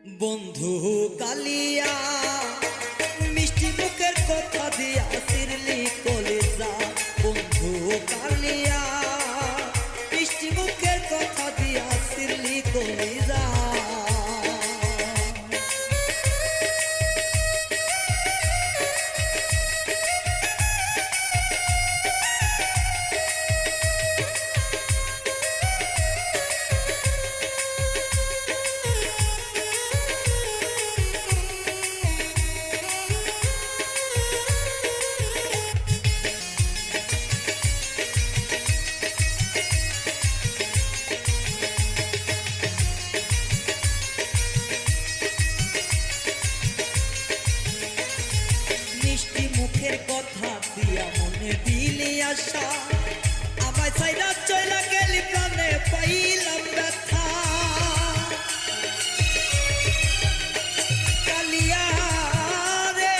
বন্ধু কালিয়া মিষ্টি মুখের কথা দিয়া সিরলি কলেজা। বন্ধু কালিয়া মিষ্টি মুখের কথা দিয়া সিরলি কলেজা। কথা দিয়া মনে দিলি আশা, আমায় ছাইরা চইলা গেলি প্রাণে পাইলাম ব্যথা। কালিয়া রে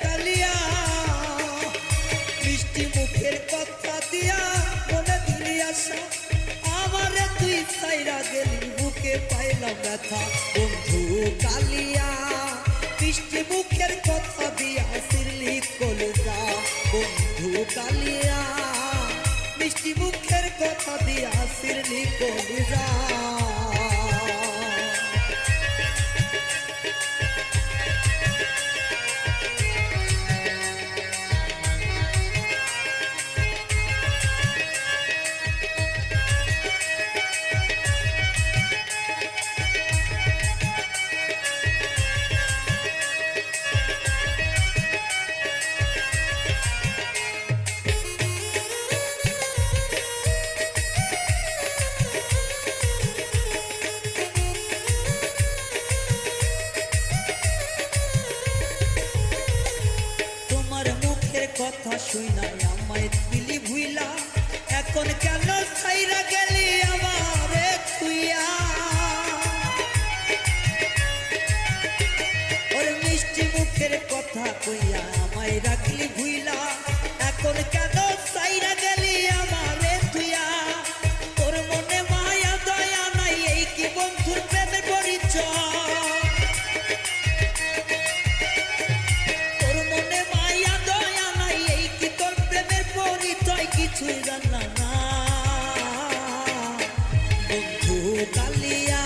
কালিয়া মিষ্টি মুখের কথা দিয়া মনে দিলি আশা, আমারে তুই ছাইরা গেলি বুকে পাইলাম ব্যথা। বন্ধু কালিয়া মিষ্টি মুখের কথা দিয়া সিরলি কলেজা। বন্ধু কালিয়া মিষ্টি মুখের কথা দিয়া সিরলি কলেজা। কথা শুনাই আমায় দিলি ভুইলা, এখন কেন ছাইরা গেলি আমারে তুইয়া। ওর মিষ্টি মুখের কথা কইয়া আমায় রাখলি ভুইলা, এখন কেন ছাইরা গেলি আমারে তুইয়া। তোর মনে মায়া দয়া নাই, এই কি বন্ধুর প্রেমের পরিচয়। কিছুই জানলা না বন্ধু কালিয়া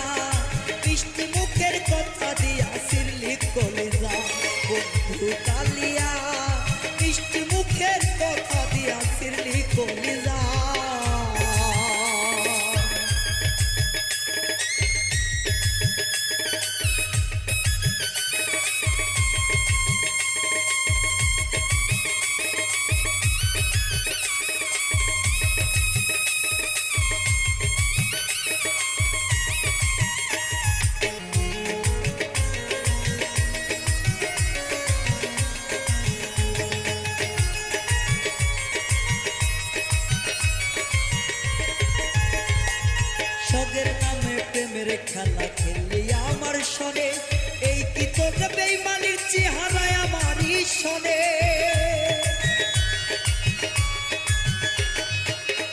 মিষ্টি মুখের কথা দিয়া সিরলি কলেজা। বন্ধু কালিয়া মিষ্টি মুখের কথা দিয়া সিরলি কলেজা। সগের নামে প্রেমের খেলা খেললি আমার সনে, এই কি তোর বেইমানির চেহারায় আমারই শোনে।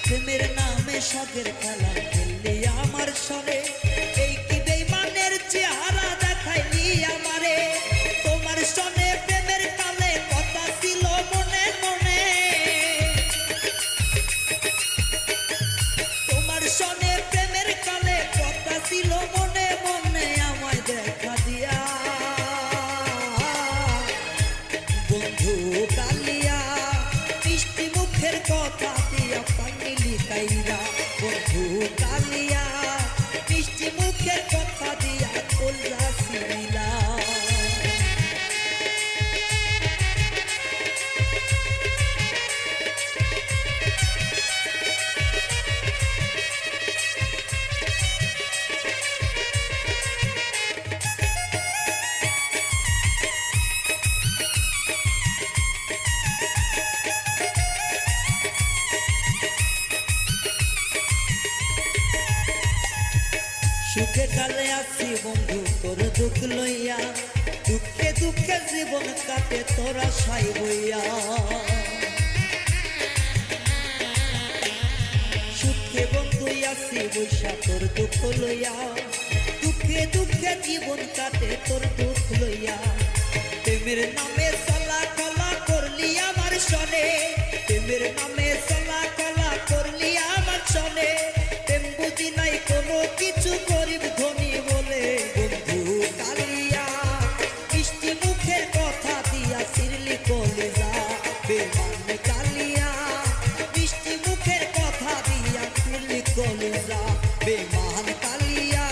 প্রেমের নামে সগের খেলা খেললি আমার সনে, এই কি বেইমানের চেহারা দেখাইলি আমারে। তোমার সনে প্রেমের কালে কথা ছিল মনে মনে, তোমার সনে প্রেমের কালে কথা ছিল মনে মনে আমায় দেখা দিয়া। বন্ধু কালিয়া মিষ্টি মুখের কথা দিয়া পানিলি কাইরা। বন্ধু কালিয়া মিষ্টি মুখের কথা দিয়া কলজা সিরিলা। সুখে কালে আছি বন্ধু তোর দুঃখ লইয়া, দুঃখে দুঃখে জীবন কাটে তোরা সাই বইয়া। দুঃখ লইয়া, দুঃখে দুঃখে জীবন কাটে তোর দুঃখ লইয়া। প্রেমের নামে চলা কলা করলি আমার সনে, প্রেমের নামে চলা কলা করলি আমার সনে। প্রেম বুঝি নাই কোনো কিছু, গরিব ধনী বলে বন্ধু কালিয়া। মিষ্টি মুখের কথা দিয়া সিরলি কলিজা বেমান কালিয়া, মিষ্টি মুখের কথা দিয়া সিরলি কলিজা বেমান কালিয়া,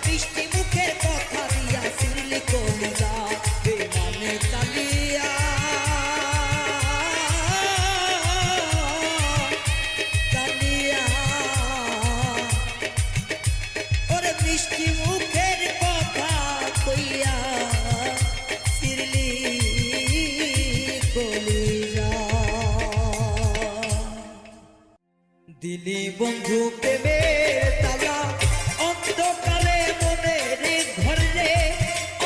মিষ্টি মুখের কথা দিয়া সিরলি কলিজা বেমান কালিয়া। কালিয়া ওরে মিষ্টি মুখের কথা কইয়া সিরলি কলিজা। দিলি বন্ধু প্রেমের তালা অন্তকালে মনের ঘর রে,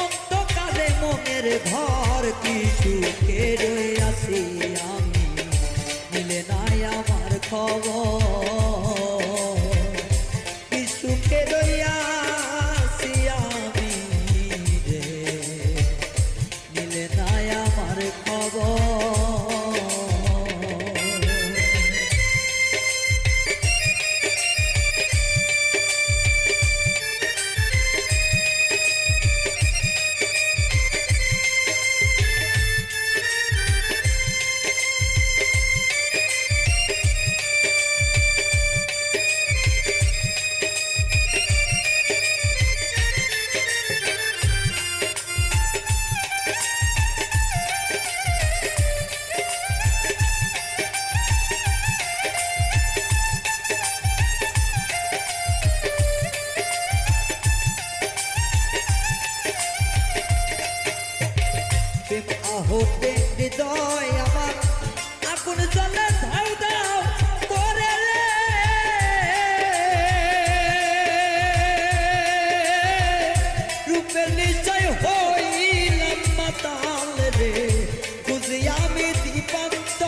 অন্তকালে মনের ঘর। কি সুখে রয়ে আছি আমি, মিলে নাই আমার খবর। কি সুখে রইয়া আছি আমি রে, মিলে নাই আমার খবর। প্রেম আহতে হৃদয় আমার আগুন জ্বলে ধাউ দাও করে রে। রূপের নিশ্চয় হইলাম মাতাল রে, বুঝি আমি দীপান্ত।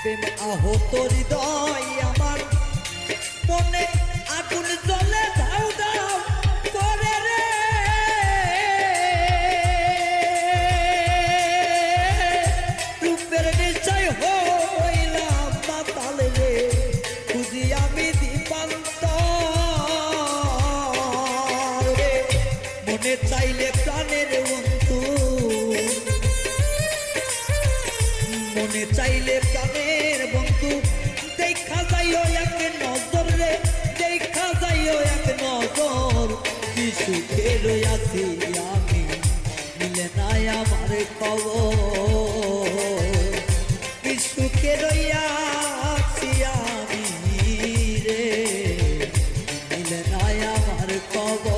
প্রেম আহত হৃদয় আমার মনে আগুন জ্বলে ধাউ দাও করে রে। রূপের নিশ্চয় হইলাম মাতাল রে, খুঁজি আমি দীপান্ত রে। মনে চাইলে প্রাণের বন্ধু, মনে চাইলে প্রাণের বন্ধু, দেখা যাইও এক নজর রে, দেখা যাইও এক নজর। কি সুখে রইয়াছি আমি, মিলে নাই আমার খবর। কি সুখে রইয়াছি আমি রে, মিলে নাই আমার খবর।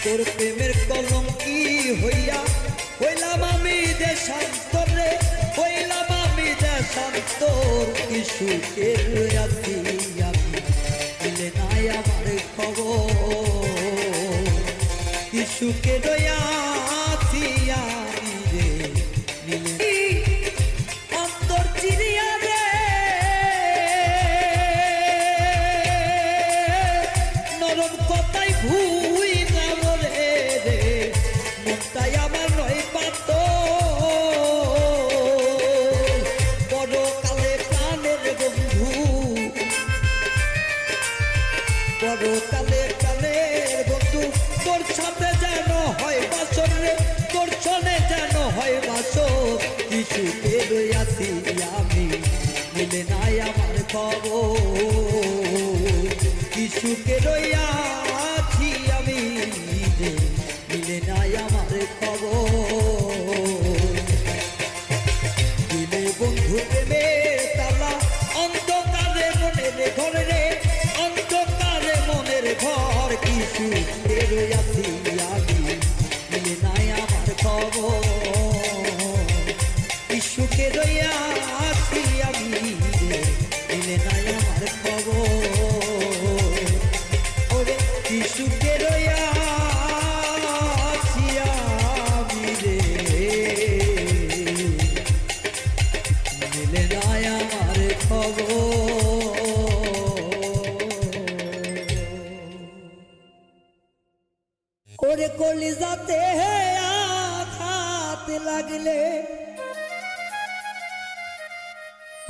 তোর প্রেমের কলঙ্কি হইয়া হইলাম আমি দেশান্তরে, হইলাম আমি দেশান্তর। কি সুখের আছি আমি, দিলে নাই আমার খবর। কি সুখের আছি আমি রে, নিলে অন্তর চিরিয়া রে, নরম কথাই ভুই কামরে রে, মনটাই আমার নয় পাত। বড় কালে প্রাণের বন্ধু, বড় কালে প্রাণের বন্ধু, তোর সাথে যেন হয় বাসর রে, তোর সনে যেন হয় বাসর। কি সুখে আছি আমি, মিলে নাই আমার খবর। কি সুখে আছি আমি রে, মিলে নাই আমার খবর। দিলে বন্ধু প্রেমের তালা, অন্ধকারে মনের ঘরে রে, অন্ধকারে মনের ঘর। কি সুখে আছি আমি, মিলে নাই আমার খবর। কি সুখে আছি আমি রে, মিলে নাই আমার খবর। ওরে কি সুখে আছি আমি রে, মিলে নাই আমার খবর। ওরে কলিজাতে আঘাত লাগলে,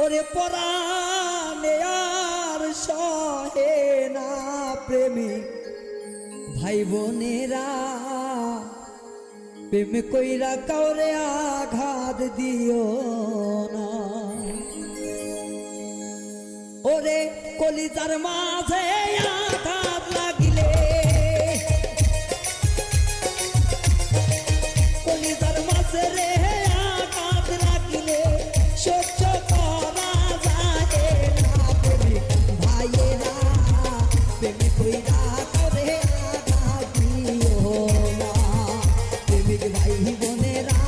ওরে পরাণে আর সহে না প্রেমিক ভাই বোনেরা, প্রেম কইরা কাউরে আঘাত দিও না। ওরে কলিজার মাঝে আঘাত লাগিলে, কলিজার মাঝে রে আঘাত লাগিলে, সহ্য করা যায় না প্রেমিক ভাইয়েরা, প্রেম কইরা কাউরে আঘাত দিও না। প্রেমিক ভাই বোনেরা,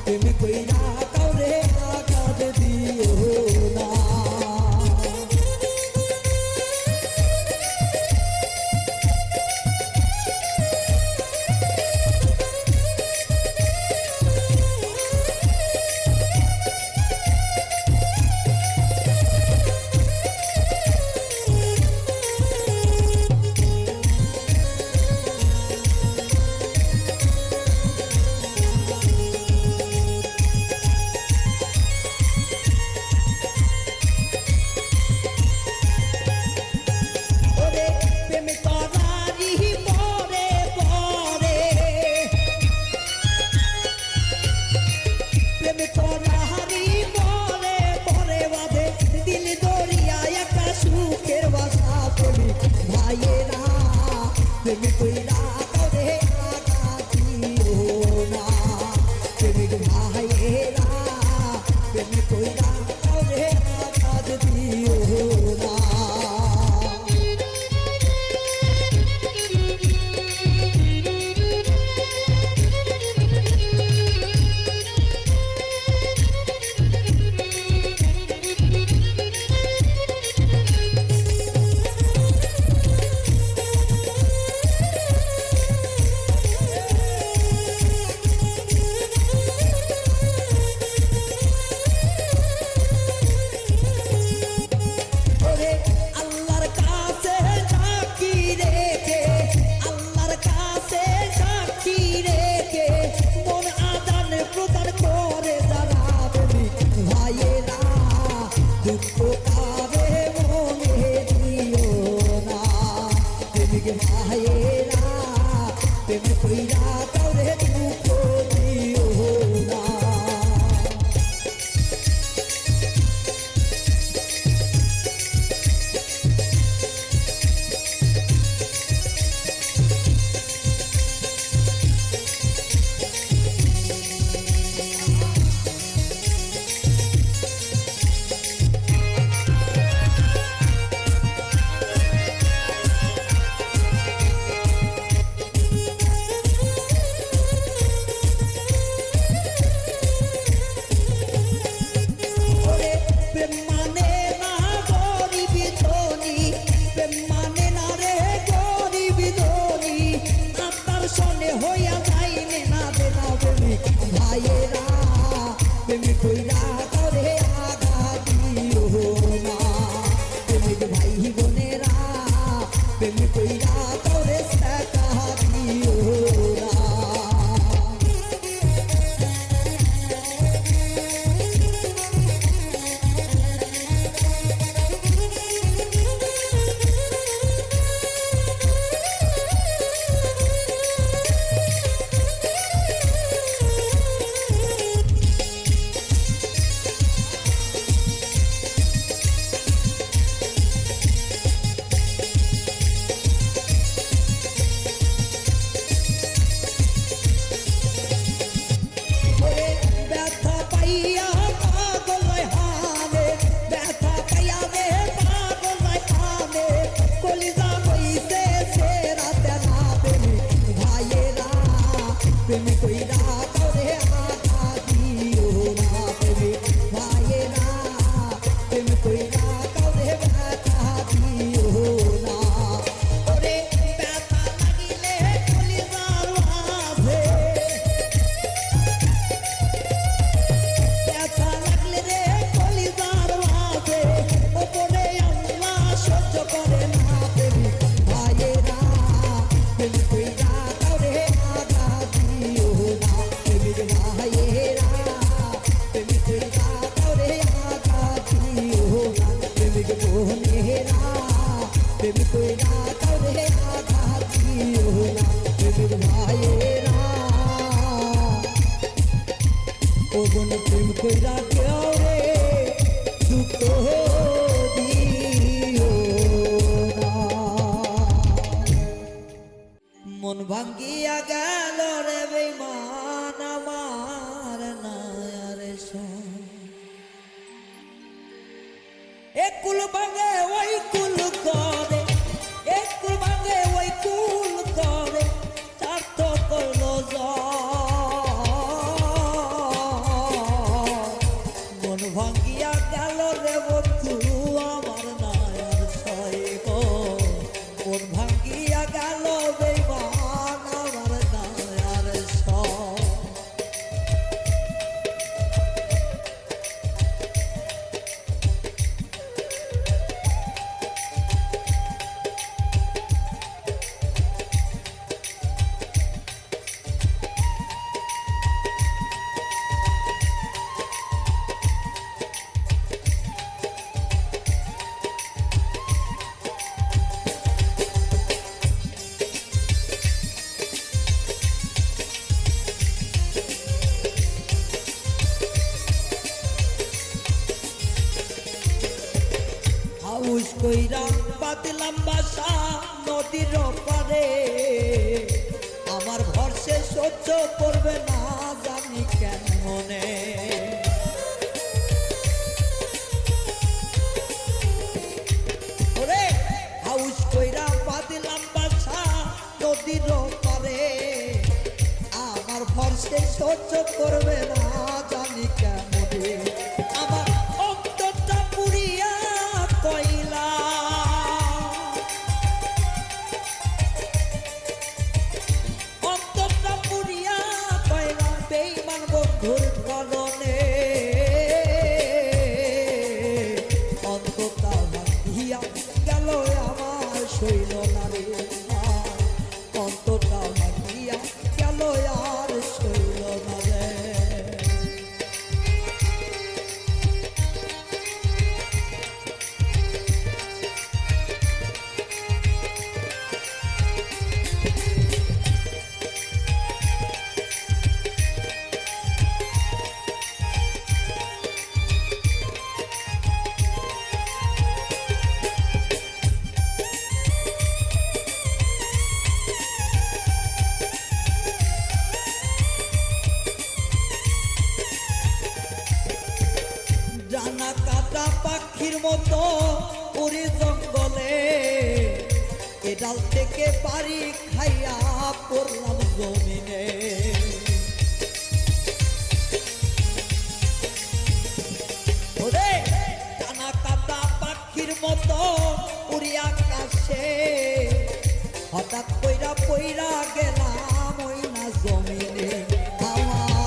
প্রেম কইরা কাউরে আঘাত দিও না। প্রেম কইরা কাউরে আঘাত দিও না। প্রেমিক ভাইয়েরা, প্রেম কইরা কাউরে আঘাত দিও না। ভাইয়েরা প্রেম কইরা কাউরে দুঃখ দিও না। প্রেমিক ভাইয়েরা প্রেমিক কইরা করে আঘাত দিও না প্রেমিক ভাই বোনেরা প্রেমিক কইরা করে টাকা দিও না প্রেমিক কইরা করে আঘাত দিও না প্রেমিক ভাইয়েরা প্রেমিক কইরা করে ব্যথা দিও না ওরে ব্যথা লাগিলে কলিজার মাঝে ব্যথা লাগলে রে কলিজার মাঝে ওপরে আল্লাহ সহ্য করে না প্রেমিক ভাইয়েরা প্রেমিক কইরা করে আঘাত দিও না প্রেমিক ভাইয়েরা প্রেমিক কইরা করে আঘাত দিও না প্রেমিক বোনেরা প্রেমিক কইরা করে আঘাত দিও না প্রেমিক ভাইয়েরা ও বোন প্রেম কইরা কেউ রে দুঃখ দিও না মন ভাঙ্গিয়া গেল রে বেঈমান আমার নায়ার এক কুল ভাঙে ওই কুল করে এক কুল ভাঙে ওই কুল করে স্বার্থ করলো মন ভাঙ্গিয়া গেল রে বন্ধু আমার নায়ার সইব মন ভাঙ্গিয়া গেল বেঈমান আমার নায়ার সই হাউস কইরা পাতলাম বাসা নদীর পারে আমার ভরসে সহ্য করবে না জানি কেন মনে ওরে হাউস কইরা পাতলাম বাসা নদীর পারে আমার ভরসে সহ্য করবে না জানি কেন মনে আমার অন্তরটা পুড়িয়া কইলা অন্তরটা পুড়িয়া কইলা বেঈমান বন্ধুর কারণে অন্তরটা ভাঙিয়া গেল আমার শৈল নারে অন্তরটা ভাঙিয়া গেল আর শৈল নারে জানা কাটা পাখির মতো উড়ে জঙ্গলে এ ডাল থেকে পারি খাইয়া পড়লাম জমিনে ওরে জানা কাটা পাখির মতো উড়ে আকাশে হঠাৎ কইরা পইরা গেলাম ওই না জমিনে আমার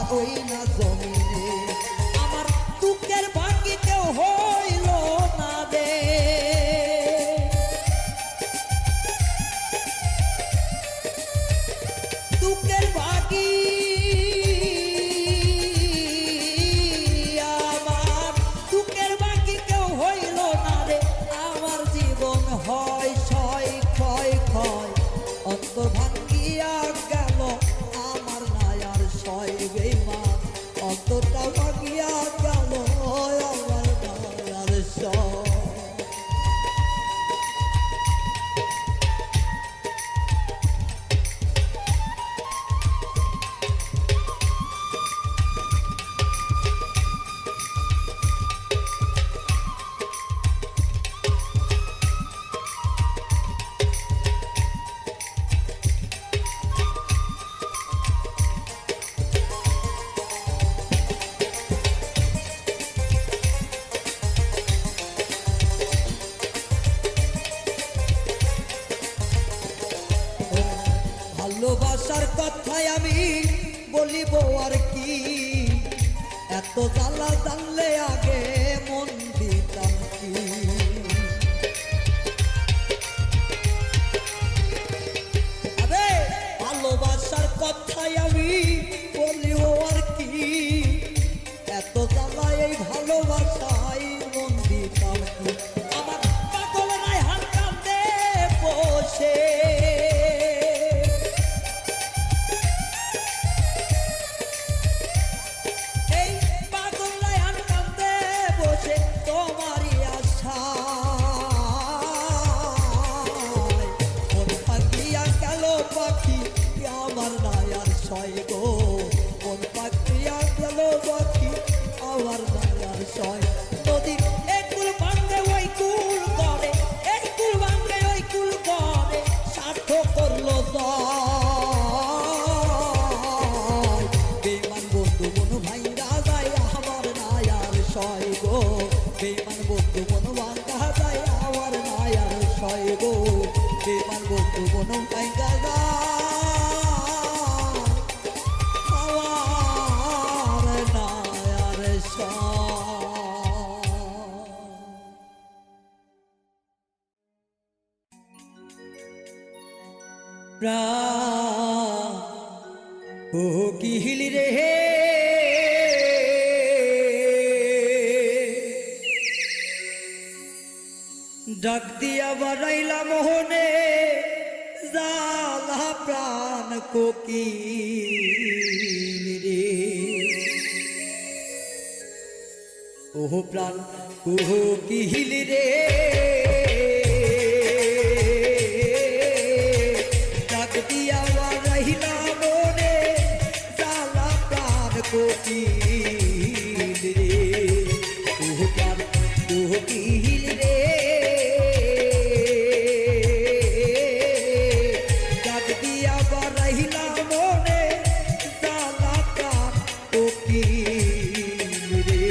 কথায় আমি বলিব আর কি, এত জ্বালা জানলে আগে মন দিতাম কি। আরে ভালোবাসার কথায় আমি বলিব আর কি, এত জ্বালা এই ভালোবাসায় মন দিতাম কি। আমার পাগল রায়হান কান্দে বসে, এই পাগল রায়হান কান্দে বসে তোমারই আশায়। মন পাখিয়া গেল পাখি আমার নাই আর সয় গো, মন পাখিয়া গেল পাখি আমার নাই আর সয়। নদীর এই কুল ভাঙে ওই কুল করে, এই কুল ভাঙে ওই কুল করে, স্বার্থ করলো জয়। বেমান বন্ধু মন ভাঙ্গা যায় আমার নাই আর সয় গো, বেমান বন্ধু মন ভাঙ্গা যায় আমার নাই আর সয় গো, বেমান বন্ধু মন ভাঙ্গা যায় আমার নাই আর সয়। প্রাণ ও কিহিল রে, ডাক দিয়া বাড়াইলা মোহনে জালা প্রাণ কোকিল রে। ওহ প্রাণ কোকিল রে, ডাক দিয়া বাড়াইলা মোহনে জালা প্রাণ কোকিল রে। ওহ প্রাণ কোকিল রে, ডাক দিয়া বাড়াইলা মনে জালা প্রাণ কোকিল রে।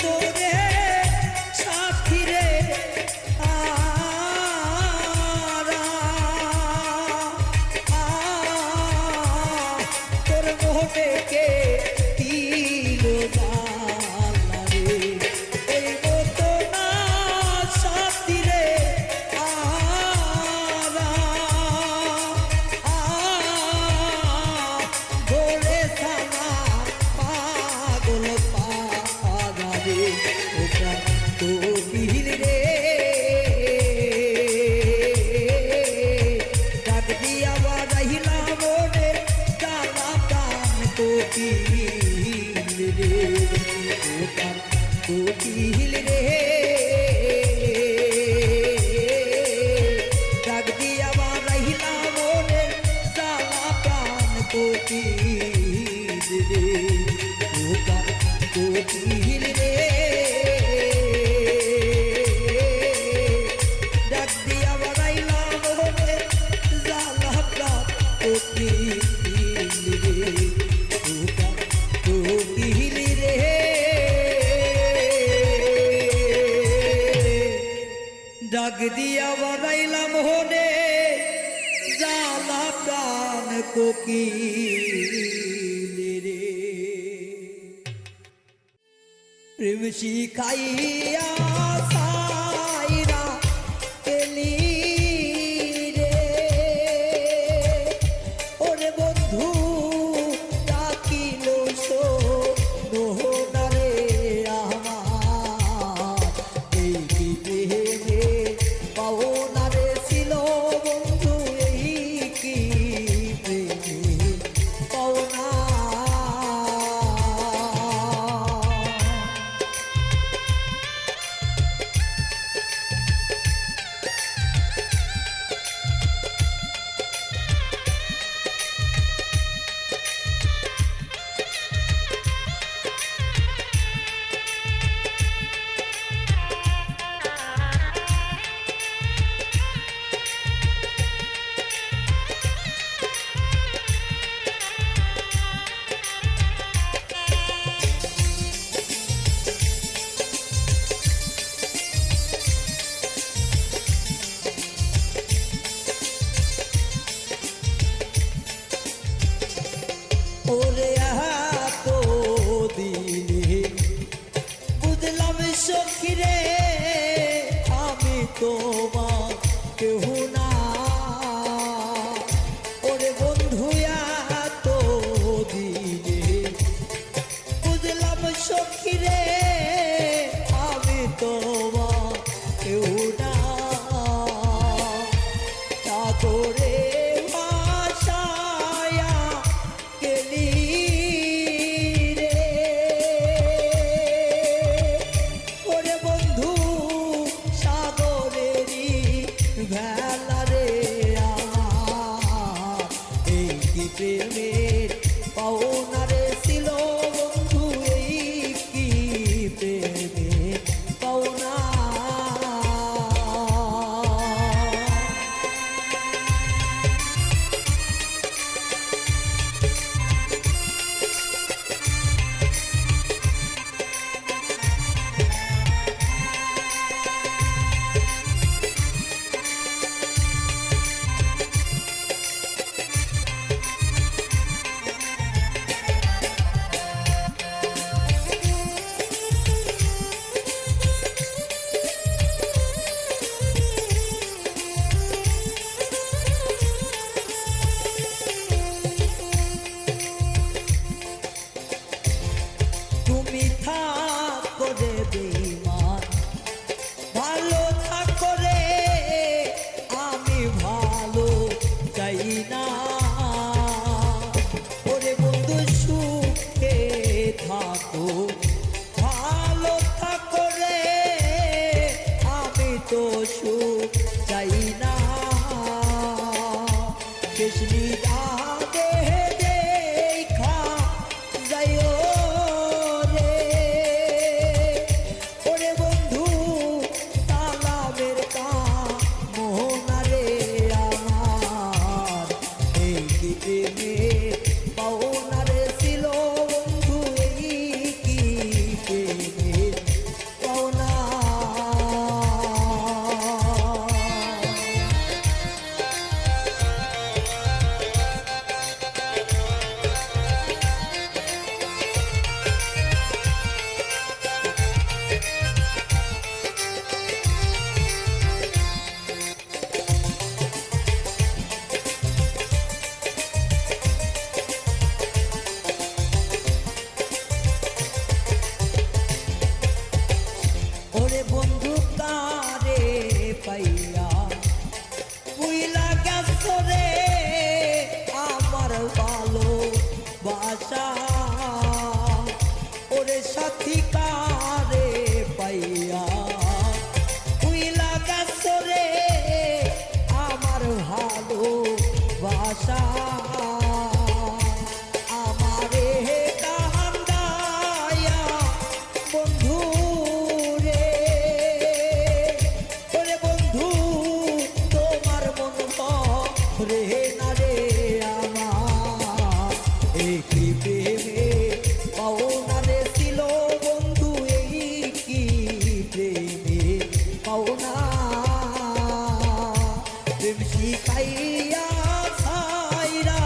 তোরে সাথী রে তোর মোহনে কে দিল জালা রে এই মতো না সাথী রে ভোরে থানা পাগল পাগা রে ওটা তো বিহিল রে ডাক দিয়া বাজাইলাম মনে জানা প্রাণ কোকিল রে ওটা কোকিল রে ডাক দিয়া বাজাইলাম মনে জানা প্রাণ কোকিল রে ওটা কোকিল রে ডাক দিয়া বাজাইলাম মনে জানা প্রাণ কোকিল রে ওটা কোকিল রে ডাক দিয়া বাজাইলাম মনে জানা প্রাণ কোকিল রে প্রেম শিখাইয়া সাইরা এলি রে ওরে বন্ধু ডাকিল সোনা রে আমার এই কি প্রেমে পাওনা রে ছিল বন্ধু এই কি প্রেমে পাওনা ওরে এত দিনে বুঝলাম সখী রে আমি তোমার কেহ না ওরে বন্ধু এত দিনে বুঝলাম সখী রে আমি তোমার কেহ না সাগরে ভাসায়া গেলি রে ওরে বন্ধু সাগরেরই ভেলা রে আমার এই কি প্রেমের পাওনা রে ছিল বন্ধু এই কি প্রেমের পাওনা তুমি থাকো রে বেঈমান ভালো থাকো রে আমি ভালো চাই না ওরে বন্ধু সুখে থাকো ভালো থাকো রে আমি তো সুখ চাই না কৃষ্ণী রাধে দেখা যাইও রে ওরে বন্ধু তালাবের মোহনা রে আমার এই কি প্রেমে পাওনা রে ছিল বন্ধু এই কি প্রেমে তারে পাইয়া উইলা গাছরে আমার ভালো বাসা আমারে কান্দায়া বন্ধু রে ওরে বন্ধু তোমার মন রে না রে আমার এই কি প্রেমে পাওনা রে ছিল বন্ধু এই কি প্রেমে পাওনা প্রেম শিখাইয়া ছাইরা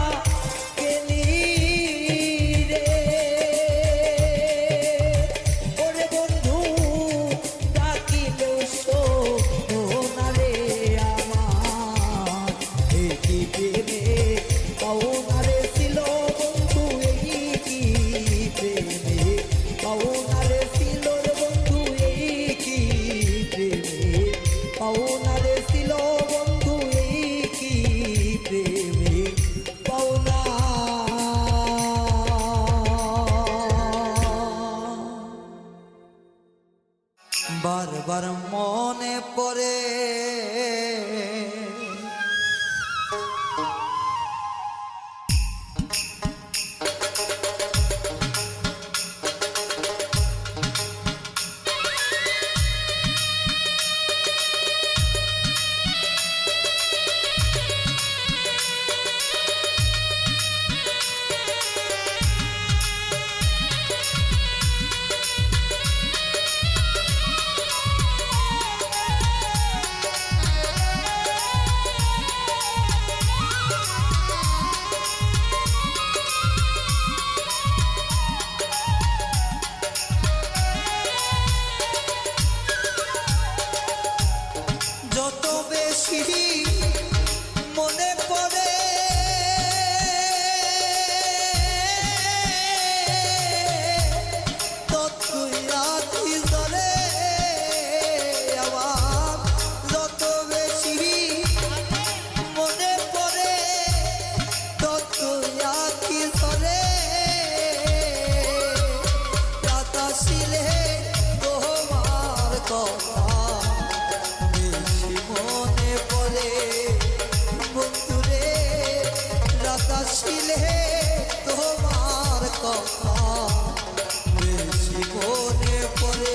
গেলি রে ওরে বন্ধু ডাকিলেও শোনো না রে আমার এই কি প্রেমে পাওনা রে ছিল বন্ধু এই কি প্রেমে পাওনা রে ছিল রে বন্ধু এই কি প্রেমে পাওনা রে ছিল বন্ধু এই কি প্রেমে পাওনা বারবার মনে পড়ে যত বেশি মনে পড়ে ততই আঁখি জ্বলে আমার যত বেশি মনে পড়ে ততই আঁখি জ্বলে বাতাসিলে তোমার কথা মনে পড়ে বন্ধুরে রাতাসিলে তোমার কথা বেশি মনে পড়ে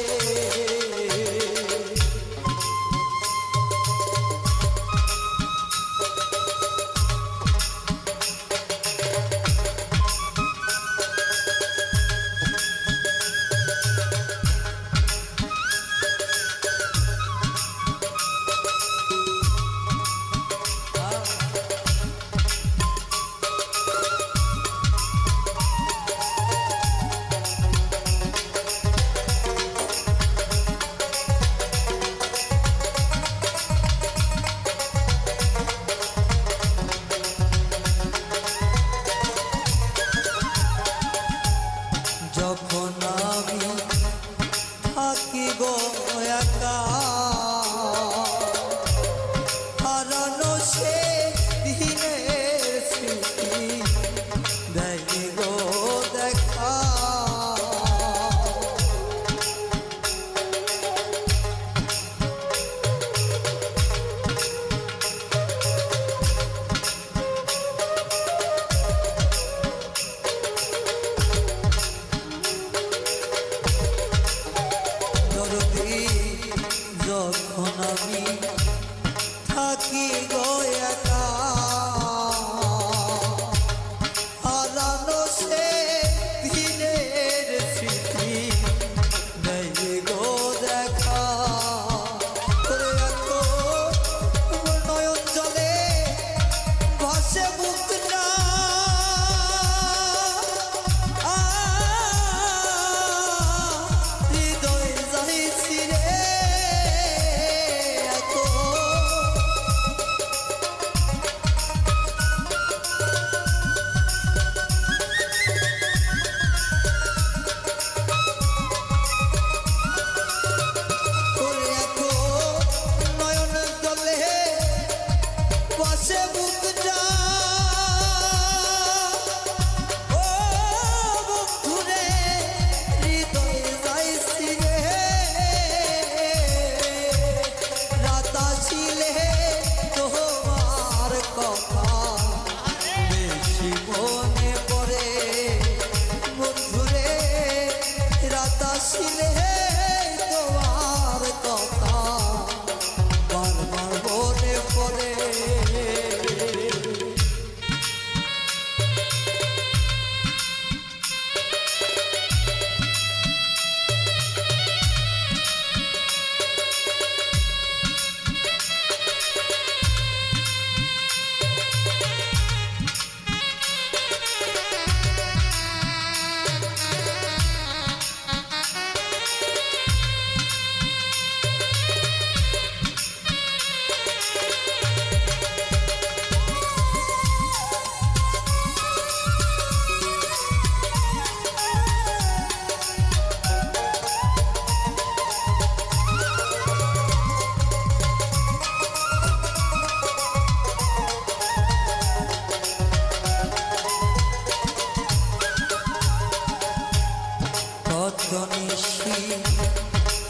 যখন আমি থাকি গো একা হারানো সে দিনের স্মৃতি দেয় গো দেখা যখন আমি থাকি গো একা হারানো সে দিনের স্মৃতি নেই গো দেখা করে এত নয়ন জলে ভাসে বুক না হৃদয় যাইছি রে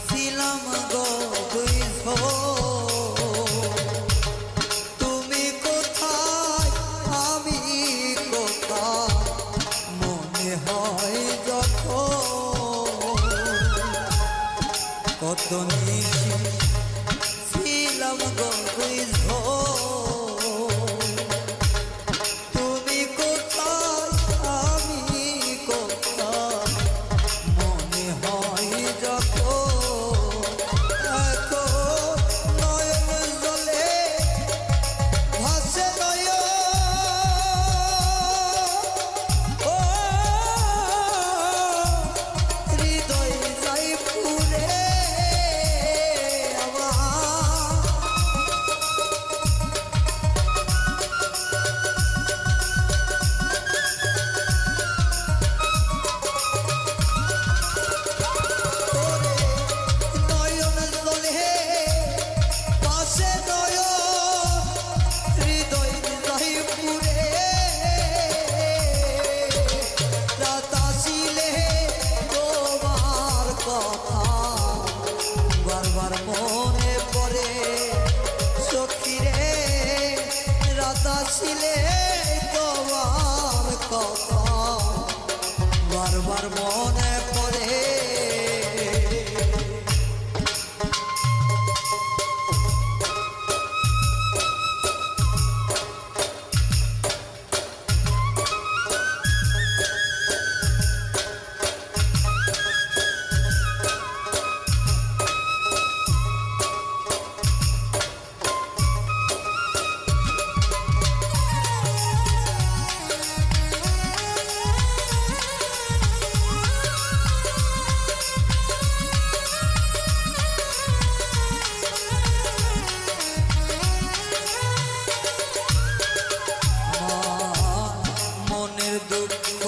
ছিলাম গো বুঝো তুমি কোথায় আমি কোথায় মনে হয় যখন কত নিশি ছিলাম গো বুঝো তুমি কোথায় আমি কোথায় মনে হয় যখন এখন নয়ন জলে ভাসে নয়ন ও হৃদয় যাই পুরে আমার ওরে নয়ন জলে ভাসে নয়ন হৃদয় যাই পুরে রাত আসিলে তোমার কথা বারবার মনে পড়ে সখী রে রাত আসিলে তোমার কথা বারবার মনে পড়ে আমার মনের দুঃখ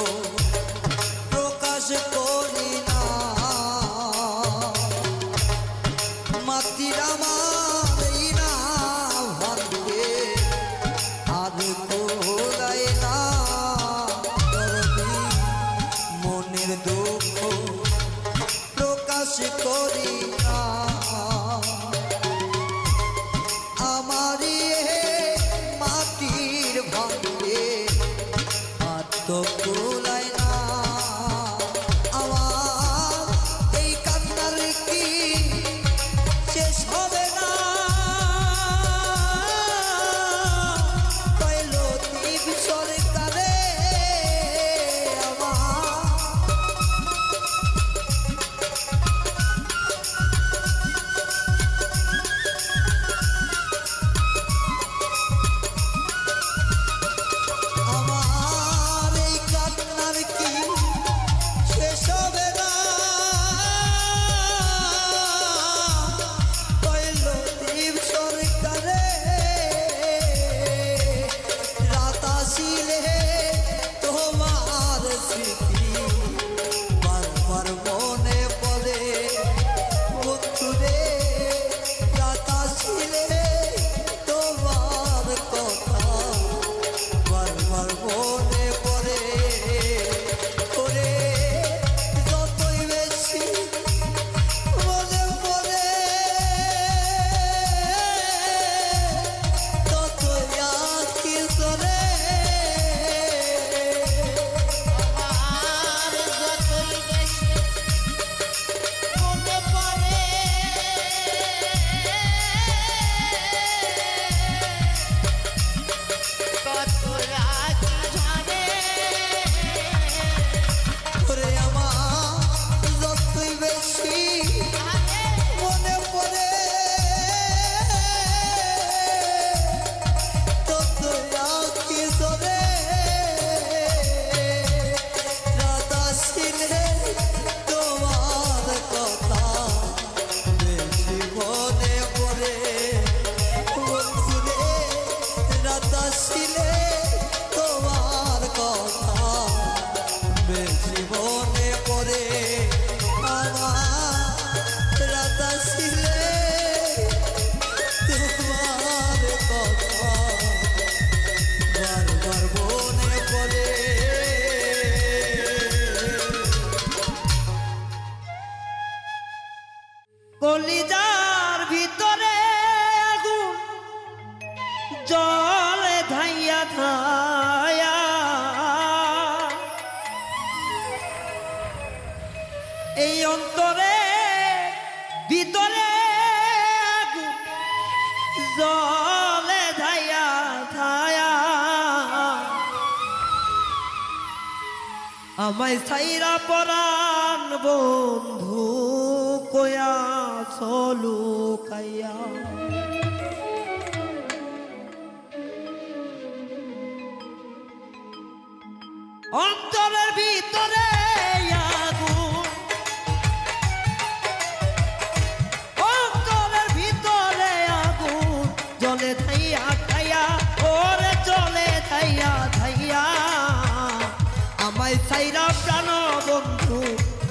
প্রকাশ করি না মাতির আমার ইনা ভাঙ্গে আর কোলায় না দরদি মনের দুঃখ প্রকাশ করি না আমারি মাটির ভাঙ্গে আর তো কুলায় না আমার এই কান্নার কি শেষ হবে না পাইল তীব সরকারে আমার কলিজার ভিতরে আগুন জলে ধাইয়া ধায়া, এই অন্তরে ভিতরে আগুন জলে ধাইয়া ধায়া, আমায় ছাইরা পরাণ বন্ধু কয়া চলু কাইয়া। অন্তরের ভিতরে আগুন, অন্তরের ভিতরে আগুন জলে ধাইয়া ধাইয়া, ওরে জলে ধাইয়া ধাইয়া, আমায় ছাইরা প্রাণ বন্ধু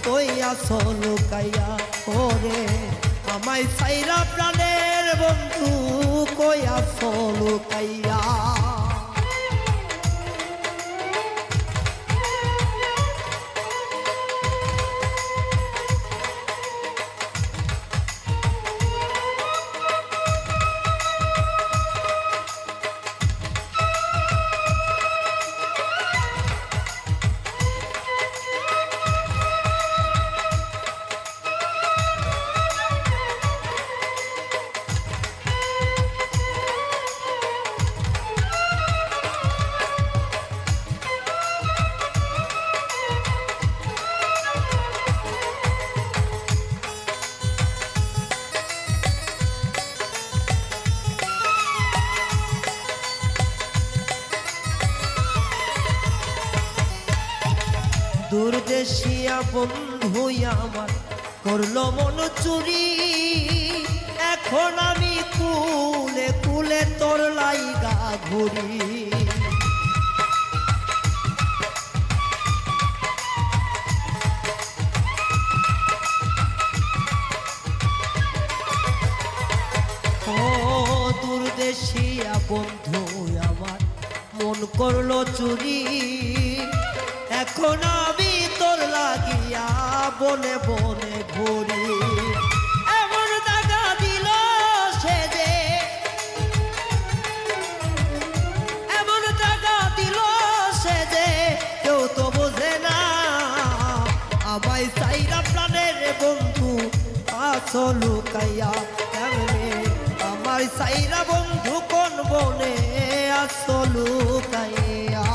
কইয়া চলু কাইয়া। ওরে আমায় ছাইরা প্রাণের বন্ধু কইয়া চলু কাইয়া। দূরদেশিয়া বন্ধু আমার করলো মন চুরি, এখন আমি কুলে কুলে তোর লাইগা ঘুরি। ও দূরদেশিয়া বন্ধু আমার মন করলো চুরি, এখন আমি তোর লাগিয়া বনে বনে ঘুরি। এমন দাগা দিল সে যে, এমন দাগা দিল সে যে কেউ তো বোঝে না, আমায় চাইরা প্রাণের বন্ধু আছো লুকাইয়া। কেমনে আমার চাইরা বন্ধু কোন বনে আছো লুকাইয়া।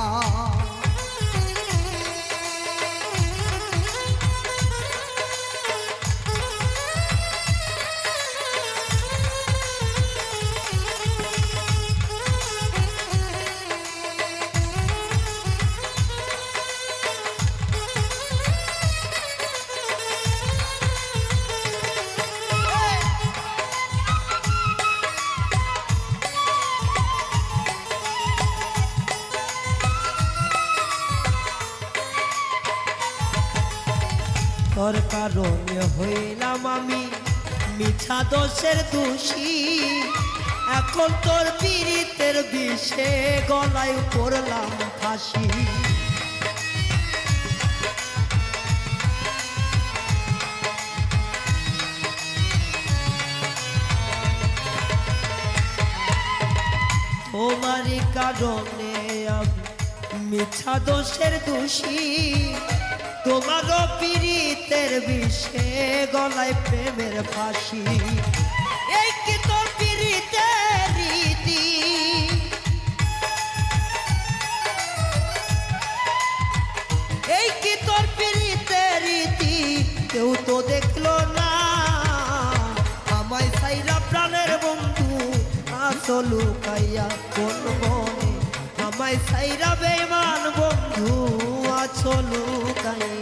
তোর কারণে হইলাম আমি মিছা দোষের দোষী, এখন তোর পীড়িতের বিষে গলায় পড়লাম ফাঁসি। তোমারই কারণে আমি মিছা দোষের দোষী, তোমারও পীড়িতের বিষে গলায় প্রেমের ফাঁসি। এই কি তোর পীড়িতের রীতি, এই কি তোর পীড়িতের রীতি, কেউ তো দেখলো না। আমায় ছাইরা প্রাণের বন্ধু আছো লুকাইয়া কোন বনে, আমায় ছাইরা বেঈমান বন্ধু আছো লুকাইয়া।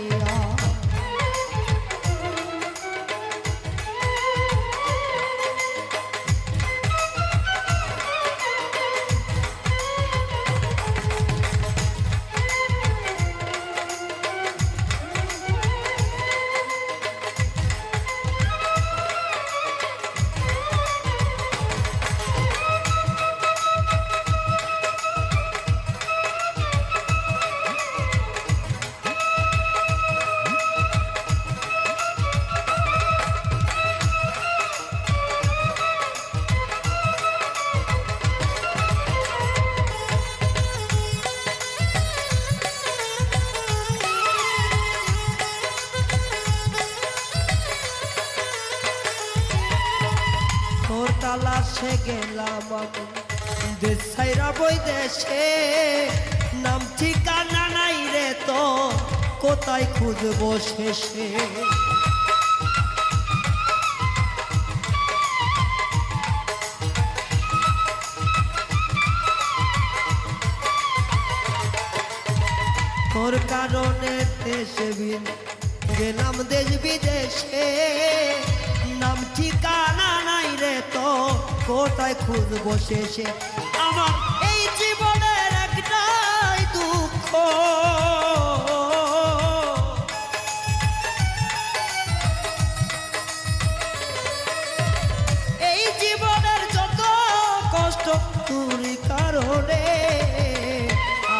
তোর তালাশে গেলাম আমি দেশ ছাইরা বই দেশে, নাম ঠিকানা নাই রে তো কোথায় খুঁজবো শেষে। তোর কারণে দেশে গেলাম দেশ বিদেশে, নাম ঠিকানা নাই রে তো কোথায় খুঁজবো শেষে। আমার এই জীবনের একটাই দুঃখ, এই জীবনের যত কষ্ট তোর কারণে।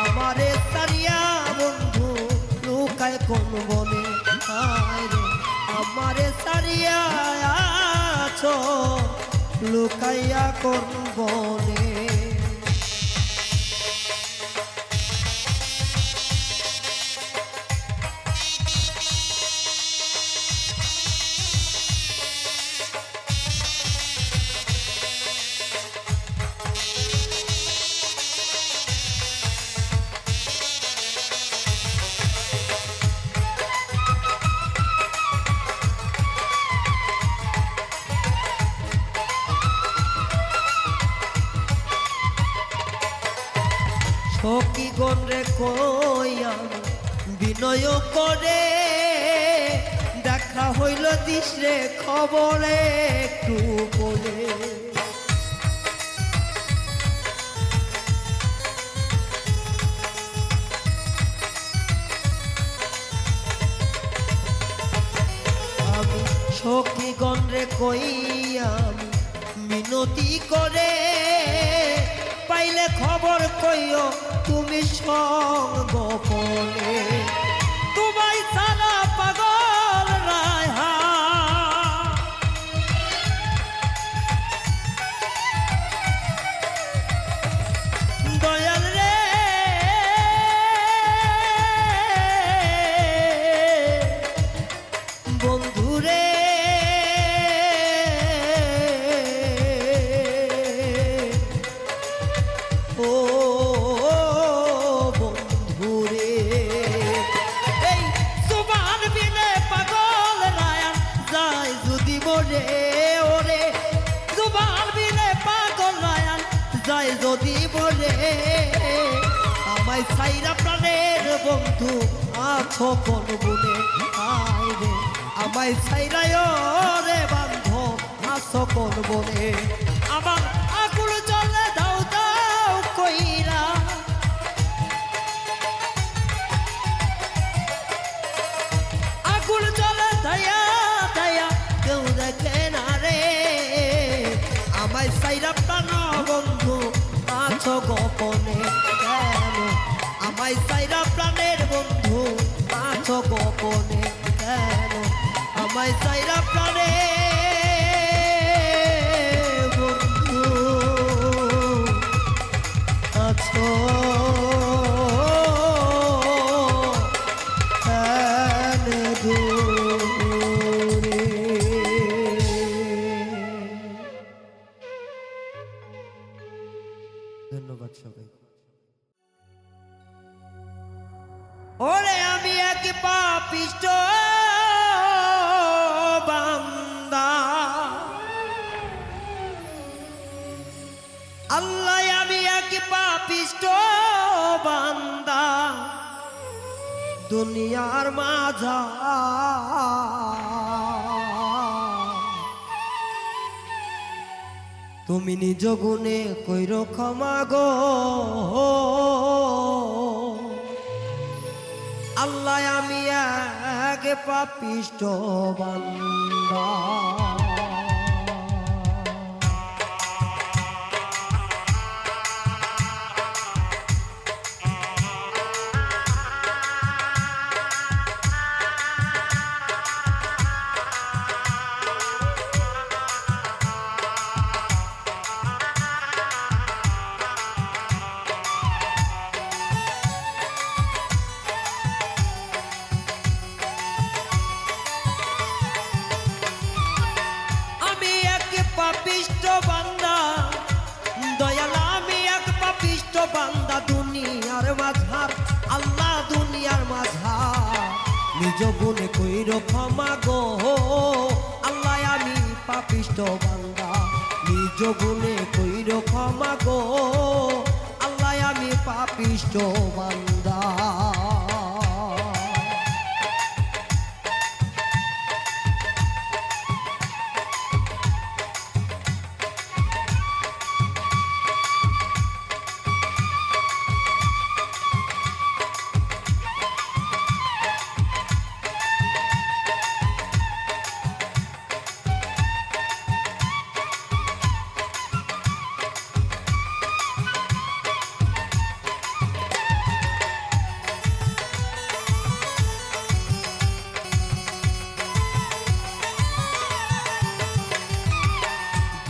আমারে সারিয়া বন্ধু লুকায় কোন বনে, আমারে সারিয়া আছো লুকাইয়া কোন বনে। সখী গণ রে কইয়া বিনয় করে, দেখা হইল দিস রে খবরে একটু বলে। আমি সখী গণ রে কইয়া মিনতি করে, পাইলে খবর কইও তুমি সঙ্গ করে। তোমায় সারা পাগল রায়হা, দয়াল রে বন্ধু রে, ও বন্ধুরে, এই সুবান বিনে পাগল রায়ান যায় যদি বলে ওরে, সুবান বিনে পাগল রায়ান যায় যদি বলে। আমায় ছাইরা প্রাণের বন্ধু আছো কোন বনে, আয় রে আমায় ছাইরায় রে বান্ধব আছো কোন বনে। আমার আকুল জলে দাও দাও কইরা, আকুল জলে দয়া দয়া কেউ দেখে না রে। আমায় সাইরা প্রাণ বন্ধু আছো গোপনে কেন, আমায় সাইরা প্রাণের বন্ধু আছো গোপনে কেন, আমায় সাইরা প্রাণে বন্ধু আছো দূরে। ধন্যবাদ সবাই। ওরে আমি এক পাপিষ্ট বান্দা, আল্লাহ আমি এক পাপিষ্ট বান্দা, দুনিয়ার মাঝা তুমি নিজ গুণে কইরো ক্ষমা গো। আল্লাহ আমি এক পাপিষ্ট বান্দা, বান্দা, দয়াল আমি এক পাপিষ্ট বান্দা, দুনিয়ার মাঝার আল্লাহ দুনিয়ার মাঝার, নিজ গুণে কইর ক্ষমা গো আল্লাহ আমি পাপিষ্ট বান্দা, নিজ গুণে কইর ক্ষমা গো আল্লাহ আমি পাপিষ্ট বান্দা।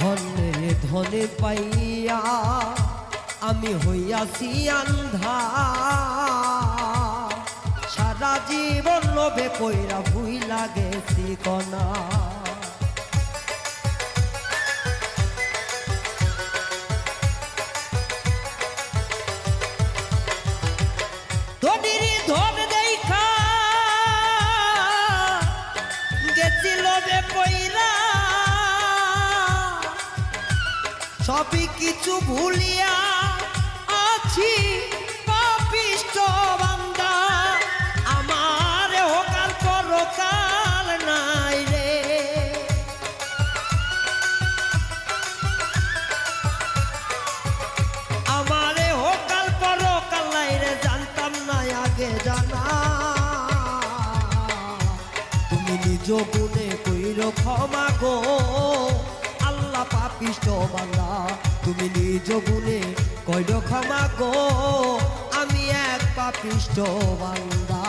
ধনে ধনে পাইয়া আমি হইয়াছি আন্ধা, সারা জীবন লোভে কইরা ভুইলা গেছি কনা, ধনির ধন দেখা গেছি লোভে কইরা, সবই কিছু ভুলিয়া আছি পাপিষ্ট বান্দা, আমার হোকাল পরকাল নাই রে, আমার হোকাল পরকাল নাই রে, জানতাম না আগে জানা, তুমি নিজ গুণে কইর ক্ষমা গো আল্লাহ পাপিষ্ট বান্দা, তুমি নিজ গুণে কইর ক্ষমা গো আমি এক পাপিষ্ট বান্দা।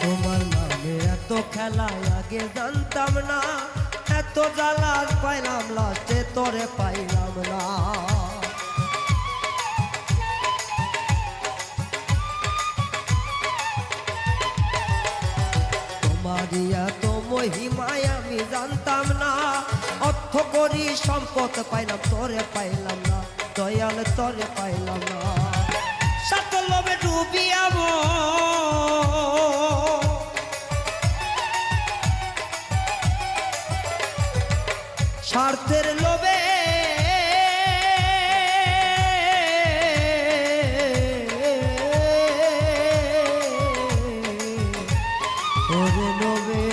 তোমার নামে এত খেলা আগে জানতাম না, এত জ্বালা পাইলাম লাস্টে তোরে পাইলাম না, তোমারই এত মহিমায় আমি জানতাম না, অর্থ করি সম্পদ পাইলাম তোরে পাইলাম না, দয়াল তোরে পাইলাম না, সাত লোভে ডুবিয়াব স্বার্থের লোভে, ওরে লোভে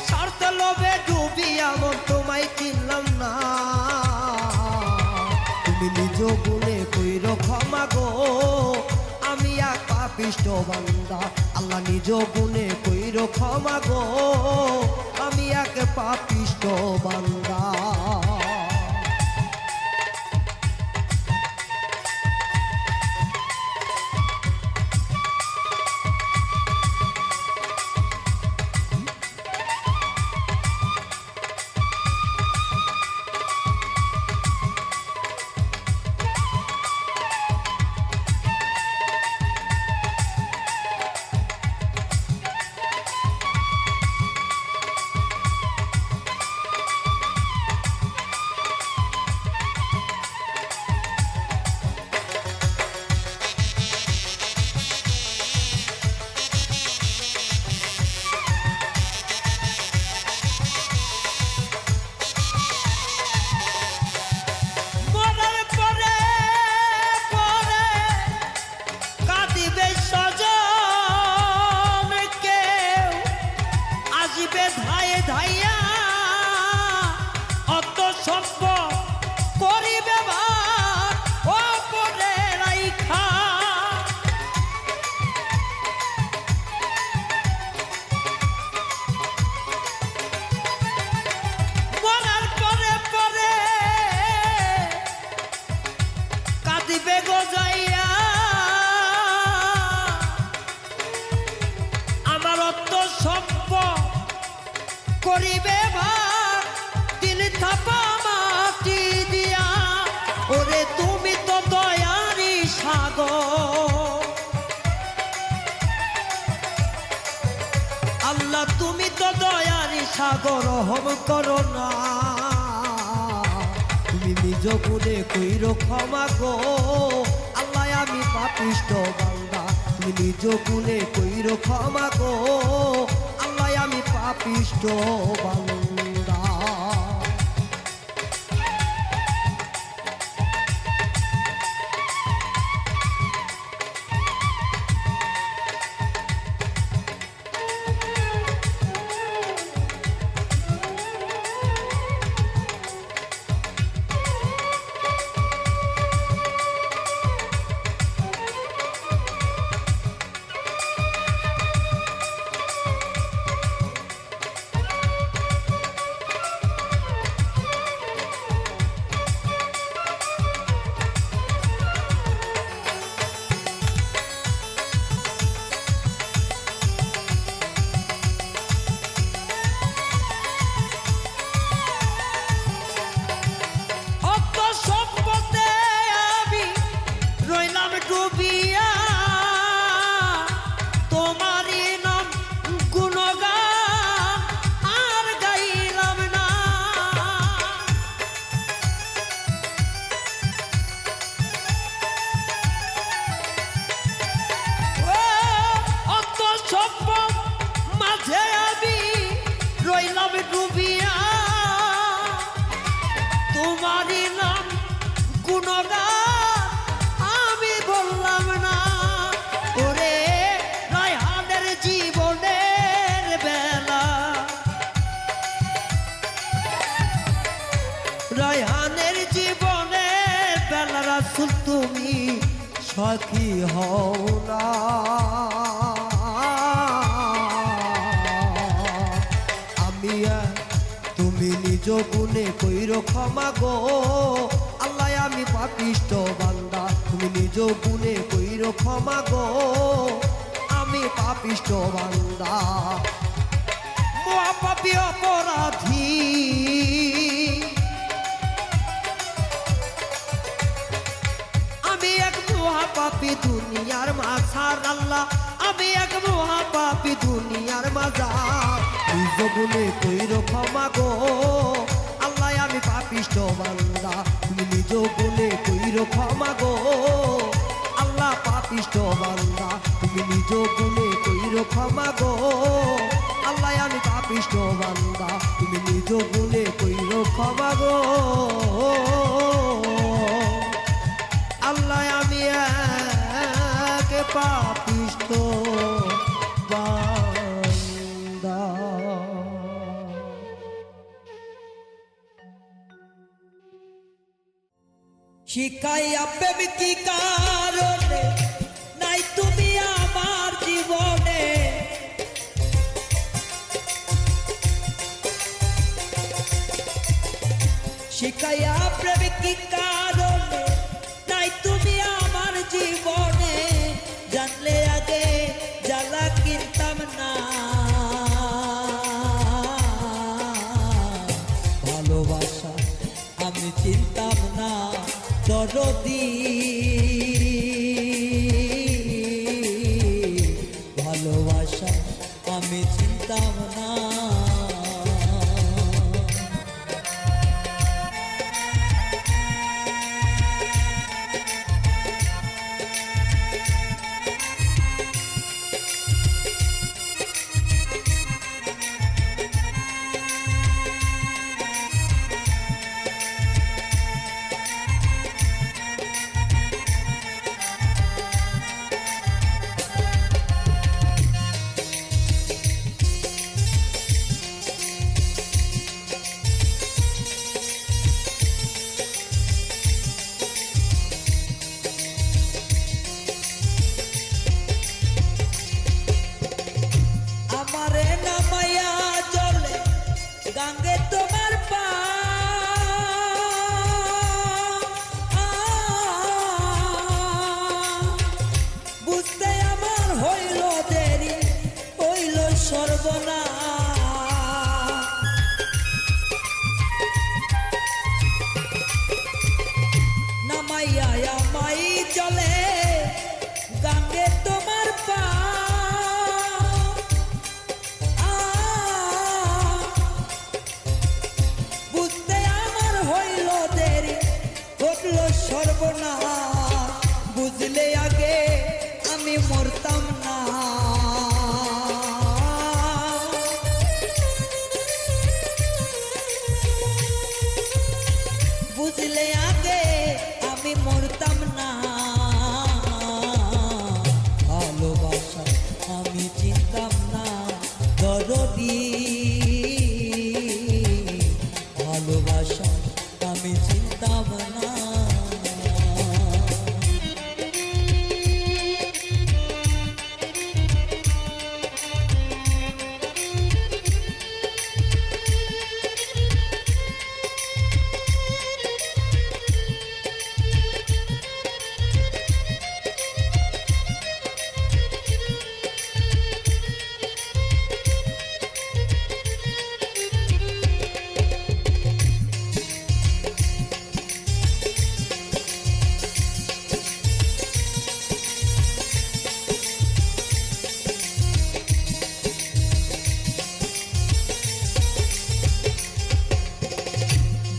স্বার্থ লোভে ডুবি এমন তোমায় চিনলাম না, তুমি নিজ গুণে কইর ক্ষমা গো আমি এক পাপিষ্ট বান্দা, আল্লাহ নিজ গুণে কইর ক্ষমা গো আমি এক পাপিষ্ট বান্দা। ধাইয়া সম্পদ করিবে ভাগ অপরে রাইখা। মরার পরে পরে কাঁদিবে গজাইয়া, আমার অর্থ সম্পদ করিবে ভাগ দিল থাপা মাটি দিয়া। ওরে তুমি তো দয়ারি সাগর, আল্লাহ তুমি তো দয়ারি সাগর, রহম করো না। তুমি নিজ গুণে কইরো ক্ষমা গো, আল্লাহ আমি পাপিষ্ঠ বান্দা। তুমি নিজ গুণে কইরো ক্ষমা গো, আল্লাহ আমি পাপিষ্ঠ বান্দা। ডুবিয়া তোমারই নাম গুণগান আর গাইলাম না। অত সম্পদ মাঝে আমি রইলাম ডুবিয়া, তোমারই নাম গুণগান বললাম না। ওরে রায়হানের জীবনের বেলা, রায়হানের জীবনের বেলা রাসূল তুমি সাথী হও না। আমি তুমি নিজ গুণে কইরো ক্ষমা গো, আল্লাহ আমি পাপিষ্ঠ বান্দা। তুমি নিজ গুণে কইরো ক্ষমা গো, আমি পাপিষ্ঠ বান্দা। মহাপাপী অপরাধী আমি এক মহাপাপী দুনিয়ার মাঝার, আল্লাহ আমি এক মহাপাপী দুনিয়ার মাঝার। নিজ গুণে কইরো ক্ষমা গো, আল্লাহ আমি পাপিষ্ঠ বান্দা। তুমি নিজ গুণে কইরো ক্ষমা গো, আল্লাহ পাপিষ্ঠ বান্দা। তুমি নিজ গুণে কইরো ক্ষমা গো, আল্লাহ আমি পাপিষ্ঠ বান্দা। তুমি নিজ গুণে কইরো ক্ষমা গো, আল্লাহ আমি এক পাপিষ্ঠ বান্দা। শিখাইয়া প্রেম কি কারণে নাই তুমি আমার জীবনে, শিখাইয়া প্রেম কি কারণে নাই তুমি আমার জীবনে। জানলে আগে জ্বালা কিনতাম না, ভালোবাসা আমি চিনতাম না দরদি, ভালোবাসা আমি চিনতাম না। বুঝলে আগে আমি মরতাম না। বুঝলে আগে আমি মরতাম না। ভালোবাসা আমি চিনতাম না দরদি। ভালোবাসা আমি চিনতাম না।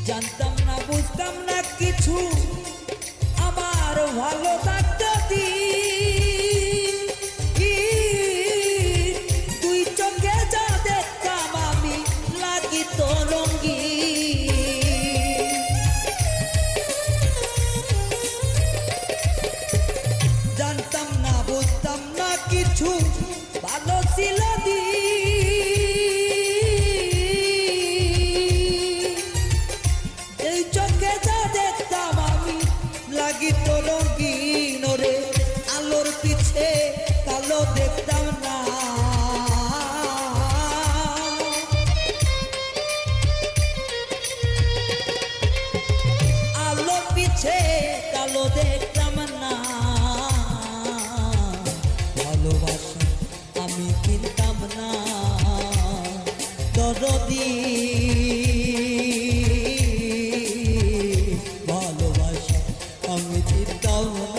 জানতাম না বুঝতাম না কিছু আমার ভালো থাকতো তুই চোখে যা দেখতাম আমি লাগিত রঙ্গি। জানতাম না বুঝতাম না কিছু ভালো ছিল চোখে যা দেখতাম আমি লাগিত রঙিন রে। আলোর পিছে কালো দেখতাম না। আলোর পিছে কালো দেখতাম না। ভালোবাসা আমি চিনতাম না দরদি। ভালোবাসা আমি চিনতাম না।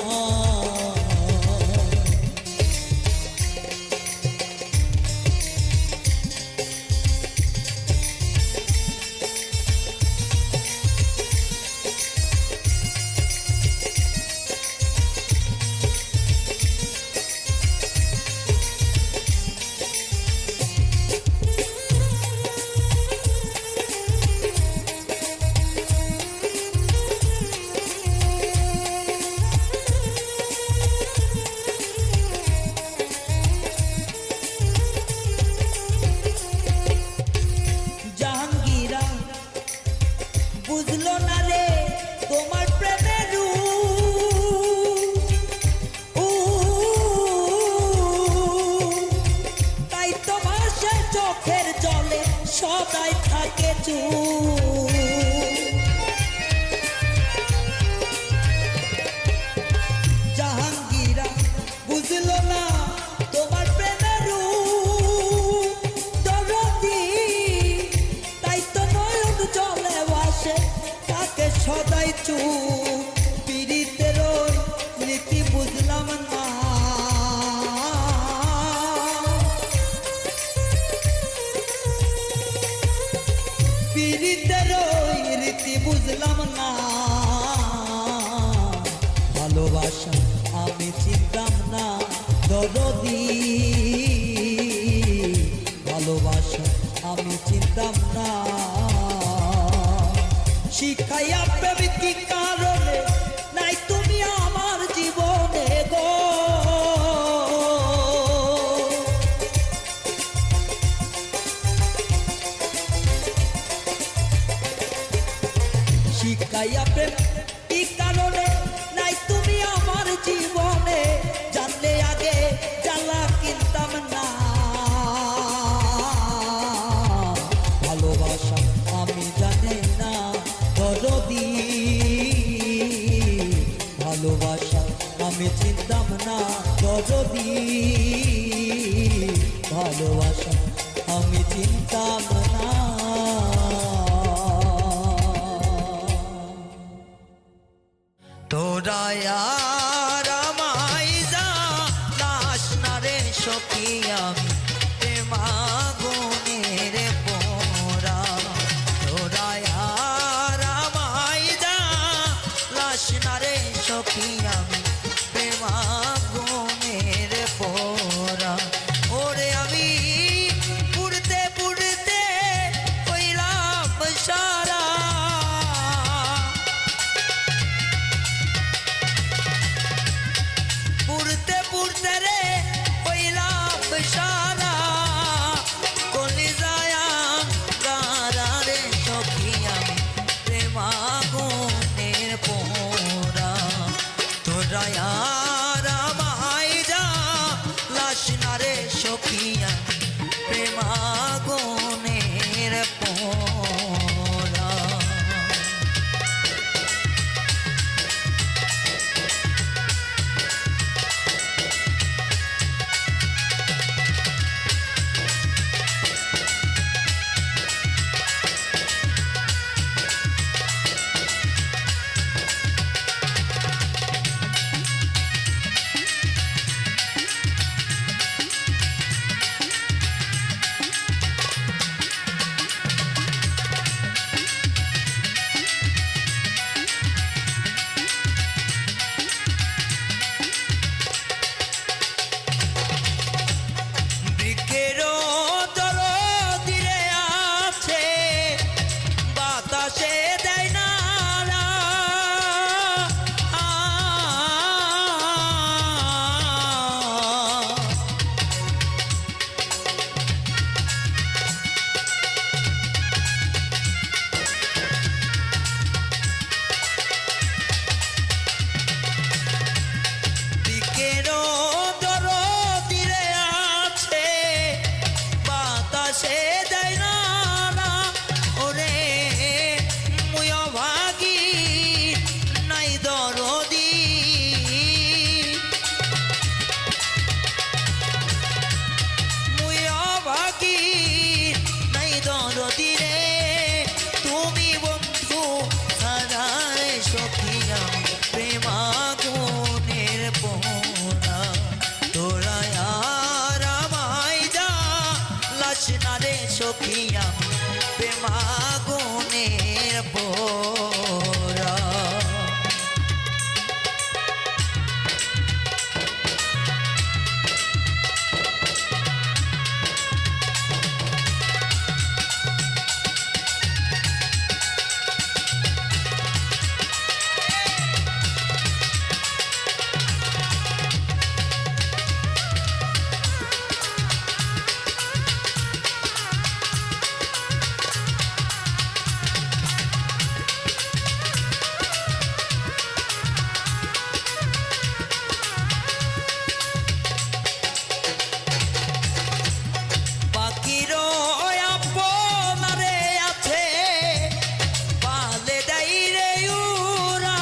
বুঝলো না রে তোমার প্রেমের তাই তোমার সে চোখের জলে সদাই থাকে জাহাঙ্গীরা বুঝলো না তোমার প্রেমের দরদি তাই তো নয়ন জলে ভাসে তাকে সদাই পীড়িতের নীতি বুঝলাম না। পীড়িতের রীতি বুঝলাম না। ভালোবাসা আমি চিনতাম না দরদি। ভালোবাসা আমি চিনতাম না। শিখাইয়া প্রেমী কি কারণে নাই তুমি আমার জীবনে গো। শিখাইয়া প্রেম কি কারণে নাই তুমি আমার জীবনে। জানলে আগে জ্বালা কিনতাম না। ভালোবাসা আমি জানি না দরদি। ভালোবাসা আমি চিনতাম না দরদি। ভালোবাসা আমি চিনতাম না। তোরা আর আমায় জানাস না রে সখী আমি প্রেমাগুনের পোড়া। তোরা আর আমায় জানাস না রে সখী আমি প্রেমা প্রেমাগুনের পোড়া। পাখিরও আপনারে আছে পালে দেয় রে উরা।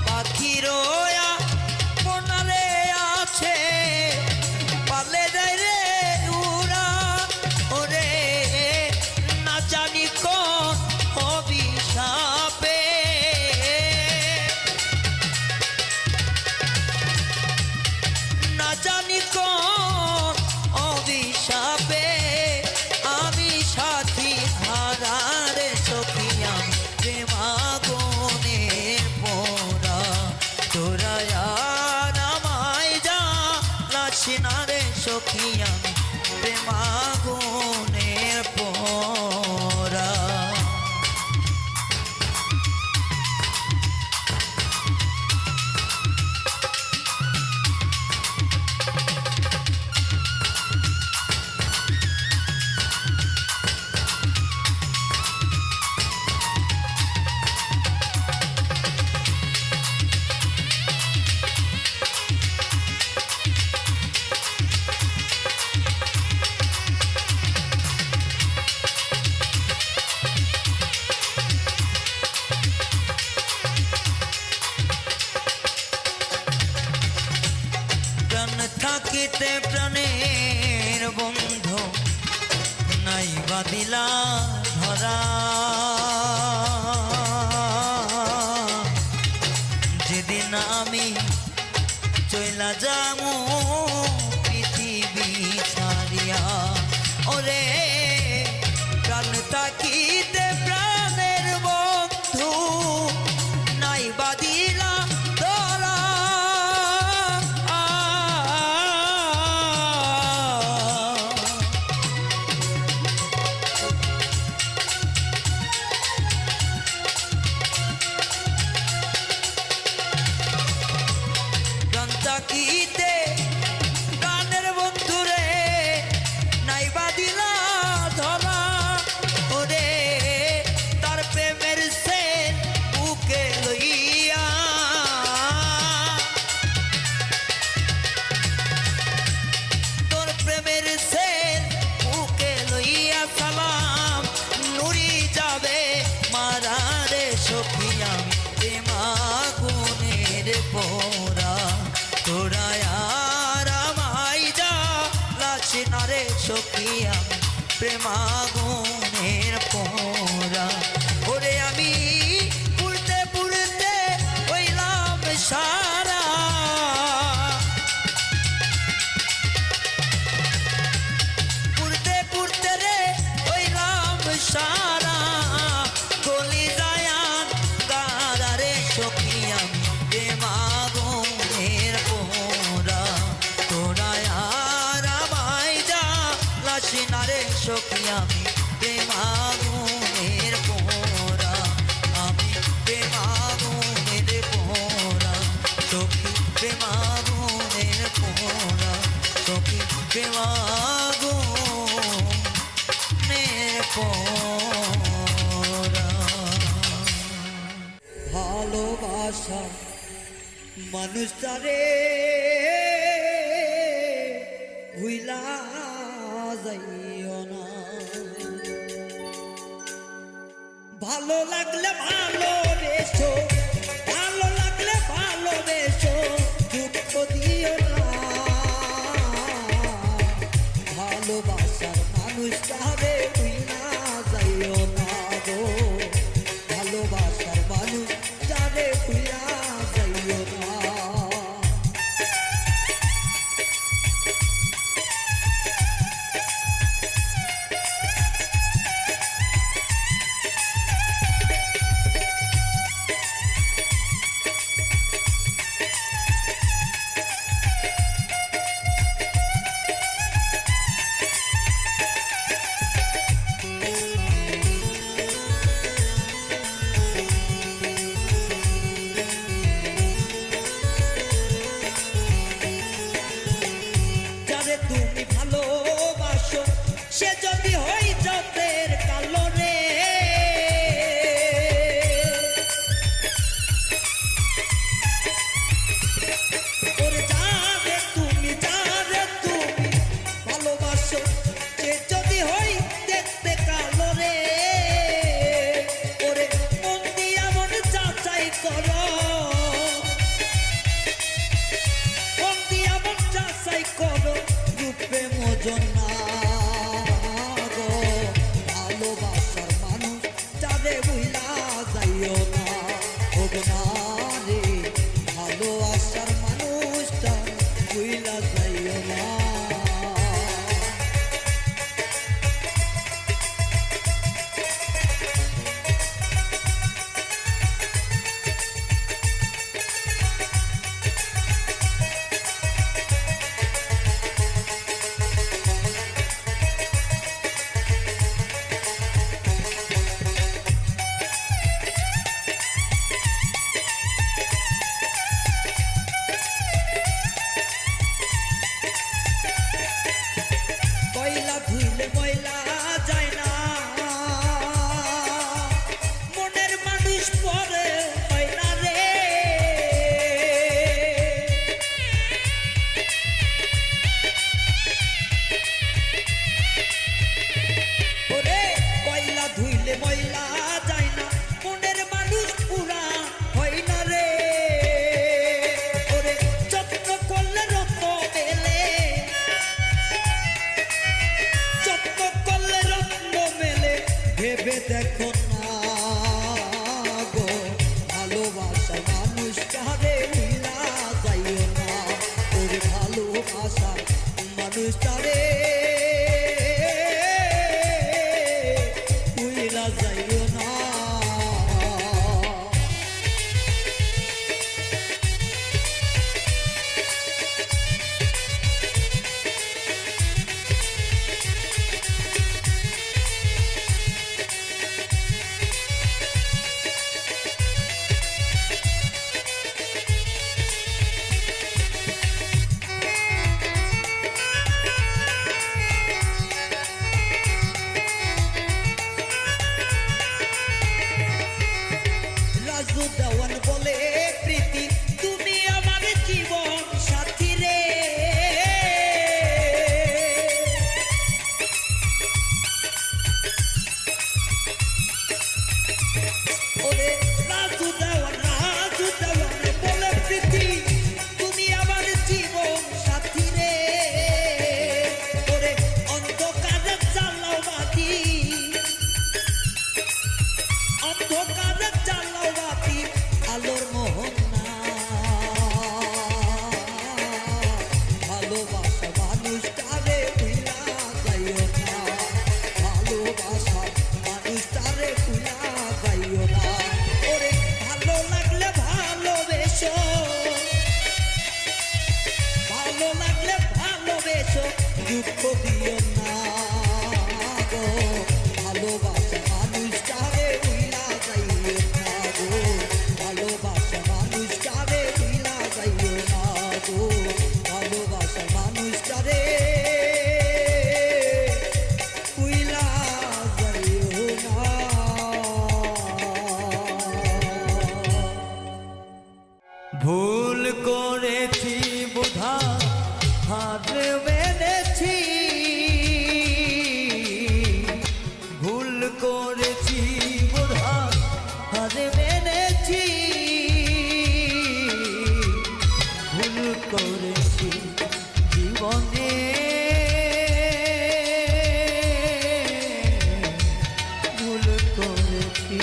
পাখিরও আপনারে আছে পালে দেয় রে উরা। ওরে না জানি কোন অভিশাপে না জানি কোন অভিশাপে আমি সাথী হারারে সখী আমি প্রেমাগুনের পোড়া। তোরা আর আমায় জ্বালাস না রে সখী আমি প্রেমাগুনের পোড়া। প্রাণ থাকিতে প্রাণের বন্ধু নাই বাদিলা ধরা। যেদিন আমি চইলা যামু পৃথিবী ছাড়িয়া। ওরে প্রাণ থাকিতে প্রাণের বন্ধু নাই বাদিলা ধরা। প্রাণ থাকিতে প্রাণের বন্ধুরে নাই বাদিলা ধরা। ওরে তার প্রেমের সেন বুকে লইয়া তোর প্রেমের সেন বুকে লইয়া সালাম নুরি যাবে মারা রে সখী আমি প্রেমাগুনের পোড়া। তোরা আর আমায় জ্বালাস না রে সখী আমি প্রেমাগুনের পোড়া। ওরে আমি পুড়তে পুড়তে হইলাম সারা। পুড়তে পুড়তে রে হইলাম সারা। গলি যায়ান গারা রে সখী আমি প্রেমাগুনের পোড়া। তোরা আর আমায় জ্বালাস না রে সখী আমি প্রেমাগুনের পোড়া। আমি প্রেমাগুনের পোড়া সখী প্রেমাগুনের পোড়া। সখী প্রেমাগুনের পোড়া। ভালোবাসা মানুষটারে ভুইলা যাইও না। ভালো লাগলে ভালোবেসো, ভালো লাগলে ভালোবেসো, দুঃখ দিও না। ভালোবাসার মানুষটারে ভুইলা যাইও ভেবে দেখো না গো ভালোবাসা মানুষটারে ভুলা যাইও না ওরে ভালোবাসা মানুষটারে ভুলা যাইও না রাজু দেওয়ান বলে প্রীতি তুমি আমার জীবন সাথী রে ওরে রাজু দেওয়ান বলে প্রীতি তুমি আমার জীবন সাথী রে ওরে অন্ধকারে চালাও বাতি অন্ধকারে চালাও বাতি আলোর মোহন না ভালোবাসা মানুষটারে ভুলা যাইও না ভালোবাসা মানুষটারে ভুলা যাইও না ওরে ভালো লাগলে ভালোবেসো ভালো লাগলে ভালোবেসো দুঃখ দিও না গো ভালোবাসা মানুষটারে ভুলা যাইও না গো ভালোবাসা মানুষটারে ভুলা যাইও না গো ভালোবাসা মানুষটারে ভুলা যাইও না ভুল করেছি বোধা হার মেনেছি ভুল করেছি বোধা হার মেনেছি ভুল করেছি জীবনে ভুল করেছি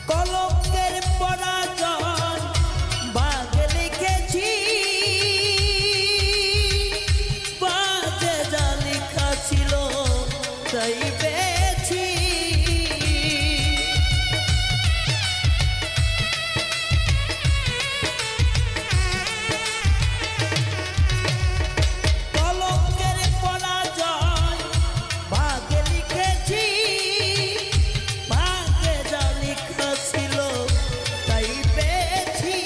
কলঙ্কের পরাজয় বাগে লিখেছি বাজে যা লেখা ছিল তাই পেয়েছি কলঙ্কের পরাজয় বাগে লিখেছি ভাগ্যে যা লেখা ছিল তাই পেয়েছি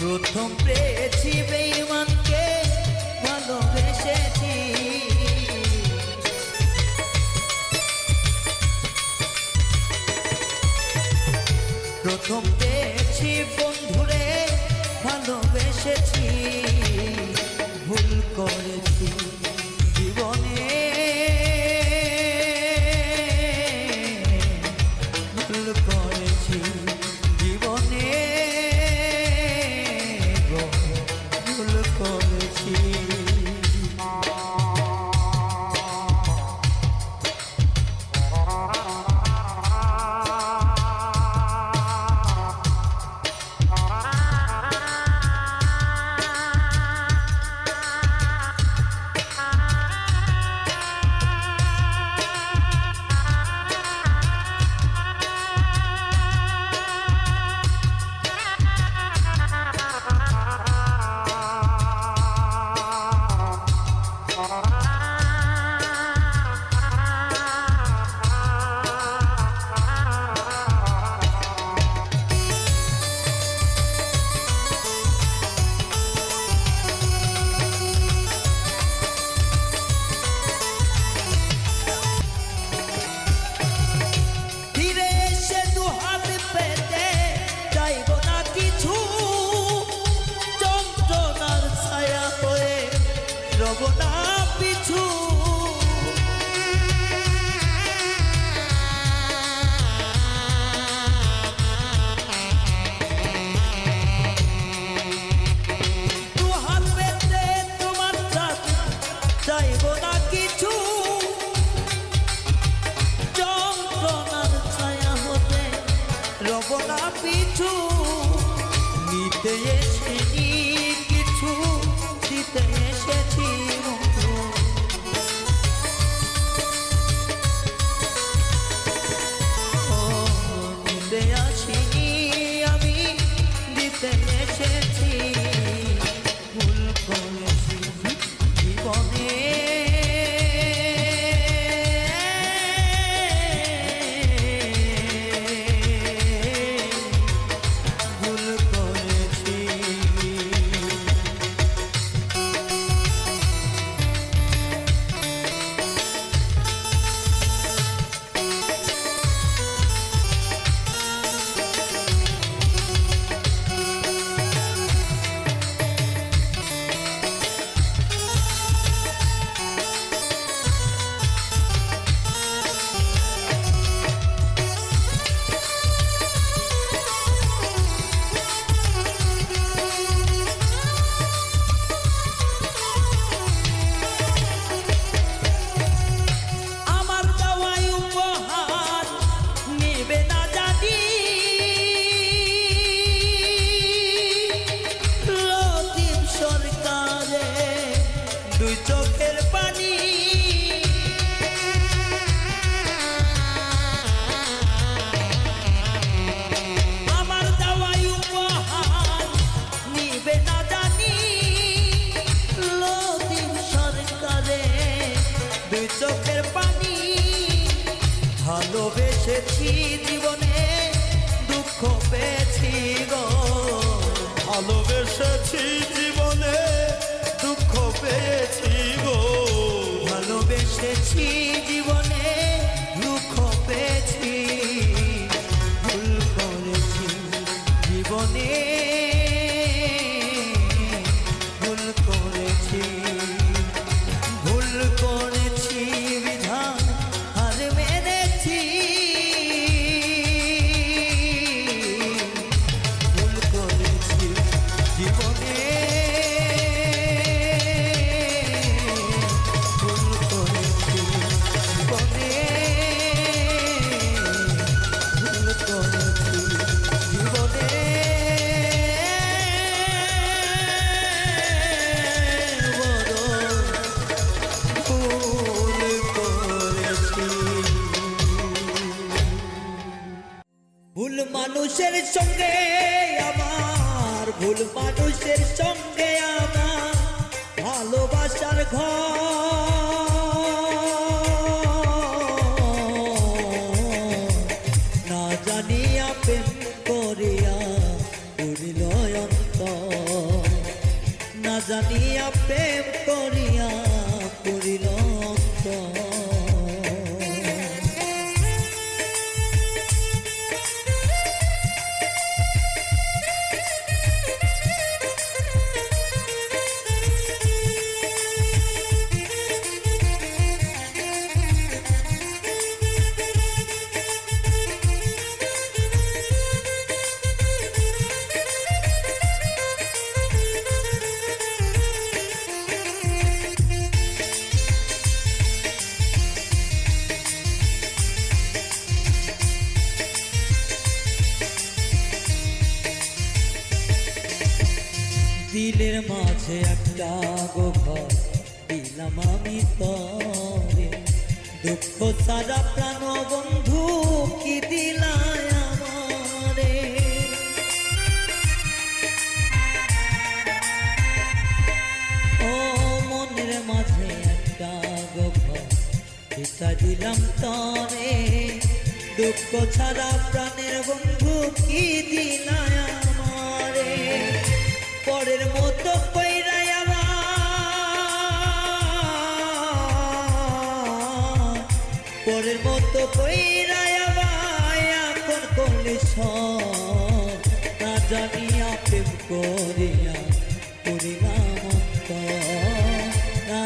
প্রথম পেয়েছি বেঈমানকে ভালোবেসেছি প্রথম পেয়েছি বন্ধুরে ভালোবেসেছি ভুল করেছি জীবনে ভুল করেছি জীবনে গো, ভুল করেছি চাইব না পিছু দু হাত পেতে তোমার সাথে চাইব না কিছু যন্ত্রণার ছায়া হতে রব না পিছু নিতে এসেছি কিছু দিতে এসেছি বন্ধু ও নিতে আসিনি আমি দিতে এসেছি ভুল করেছি জীবনে ভুল করেছি আমার দেওয়াই উপহার নেবে না জানি লতিফ সরকারে দুই চোখের পানি আমার দেওয়াই উপহার নিবে না জানি লতিফ সরকারে দুই চোখের পানি ভালোবেসেছি জীবনে দুঃখ পেয়েছি গো ভালোবেসেছি জীবনে দুঃখ পেয়েছি গো ভালোবেসেছি জীবনে দুঃখ পেয়েছি ভুল করেছি জীবনে ভুল করেছি ভুল করেছি বিধান আর মেনেছি ভুল করেছি জীবনে ভুল করেছি জীবনে ভুল করেছি জীবনে বড় ভুল করেছি ভুল মানুষের সঙ্গে আমার ভুল মানুষের সঙ্গে আমার ভালোবাসার ঘর না জানিয়া প্রেম করিয়া পুরিল অন্তর না জানিয়া প্রেম করিয়া পুরিল অন্তর দিলের মাঝে একটা ঘর দিলাম আমি তরে দুঃখ সারা প্রাণ বন্ধু কি দিলাই আমারে ও মনের মাঝে একটা ঘর এটা দিলাম তরে দুঃখ ছাড়া প্রাণের বন্ধু কি দিলাই আমারে পরের মতো কইরাই আমার পরের মতো কইরাই আমার এখন করলে সব না জানিয়া প্রেম করিয়া করিলাম অন্তর না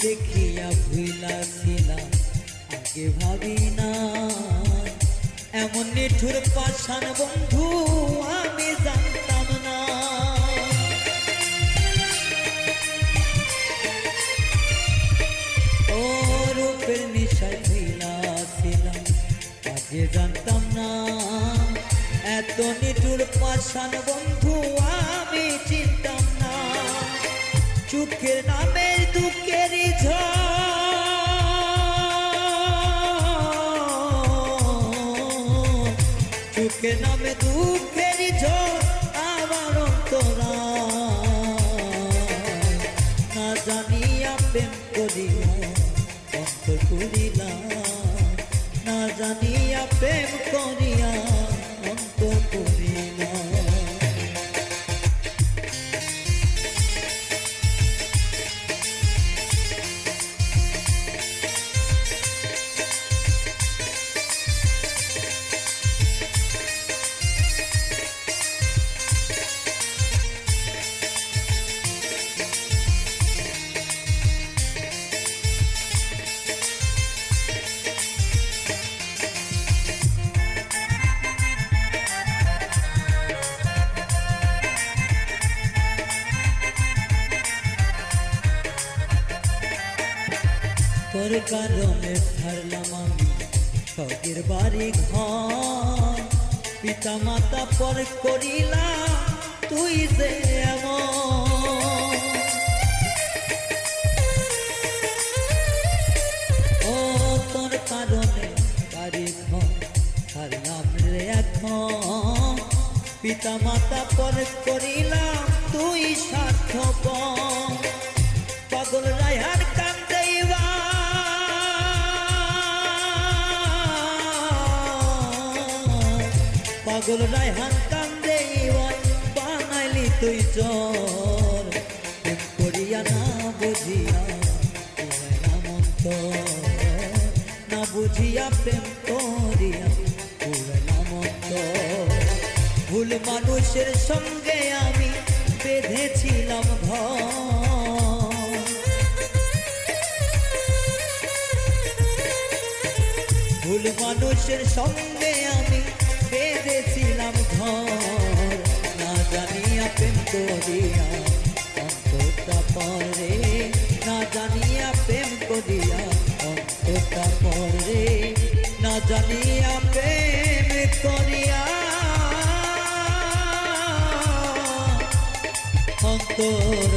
দেখিয়া ভুইলাছিলাম আগে ভাবি না এমন নিঠুর পাষাণ বন্ধু আমি জানতাম না। ও রূপের নিশায় ভুইলাছিলাম আগে জানতাম না এত নিঠুর পাষাণ বন্ধু আমি চিনতাম না। সুখের নামে দুঃখের সুখের নামে দুঃখের আমার অন্তরা না জানিয়া প্রেম করিয়া অন্তর করিলা না জানিয়া প্রেম করিয়া অন্তর করিলা। তোর কারণে ছাড়লাম আমি স্বর্গের বাড়ি ঘর পিতা মাতা পর করিলাম তুই যে এমন। ও তোর কারণে বাড়ি ঘর ছাড়লাম রে এখন পিতা মাতা পর করিলাম তুই স্বার্থপর। পাগল রায়হান কান্দেইবা পাগল রায়হান কান্দেইবা বানাইলি তুই জ্বর প্রেম করিয়া না বুঝিয়া না বুঝিয়া প্রেম করিয়া ভুল মানুষের সঙ্গে আমি বেঁধেছিলাম ঘর ভুল মানুষের সঙ্গে আমি বেঁধেছিলাম ঘর না জানিয়া প্রেম করিয়া অন্তরটা পরে না জানিয়া প্রেম করিয়া অন্তরটা পরে না জানিয়া প্রেম করিয়া অন্তর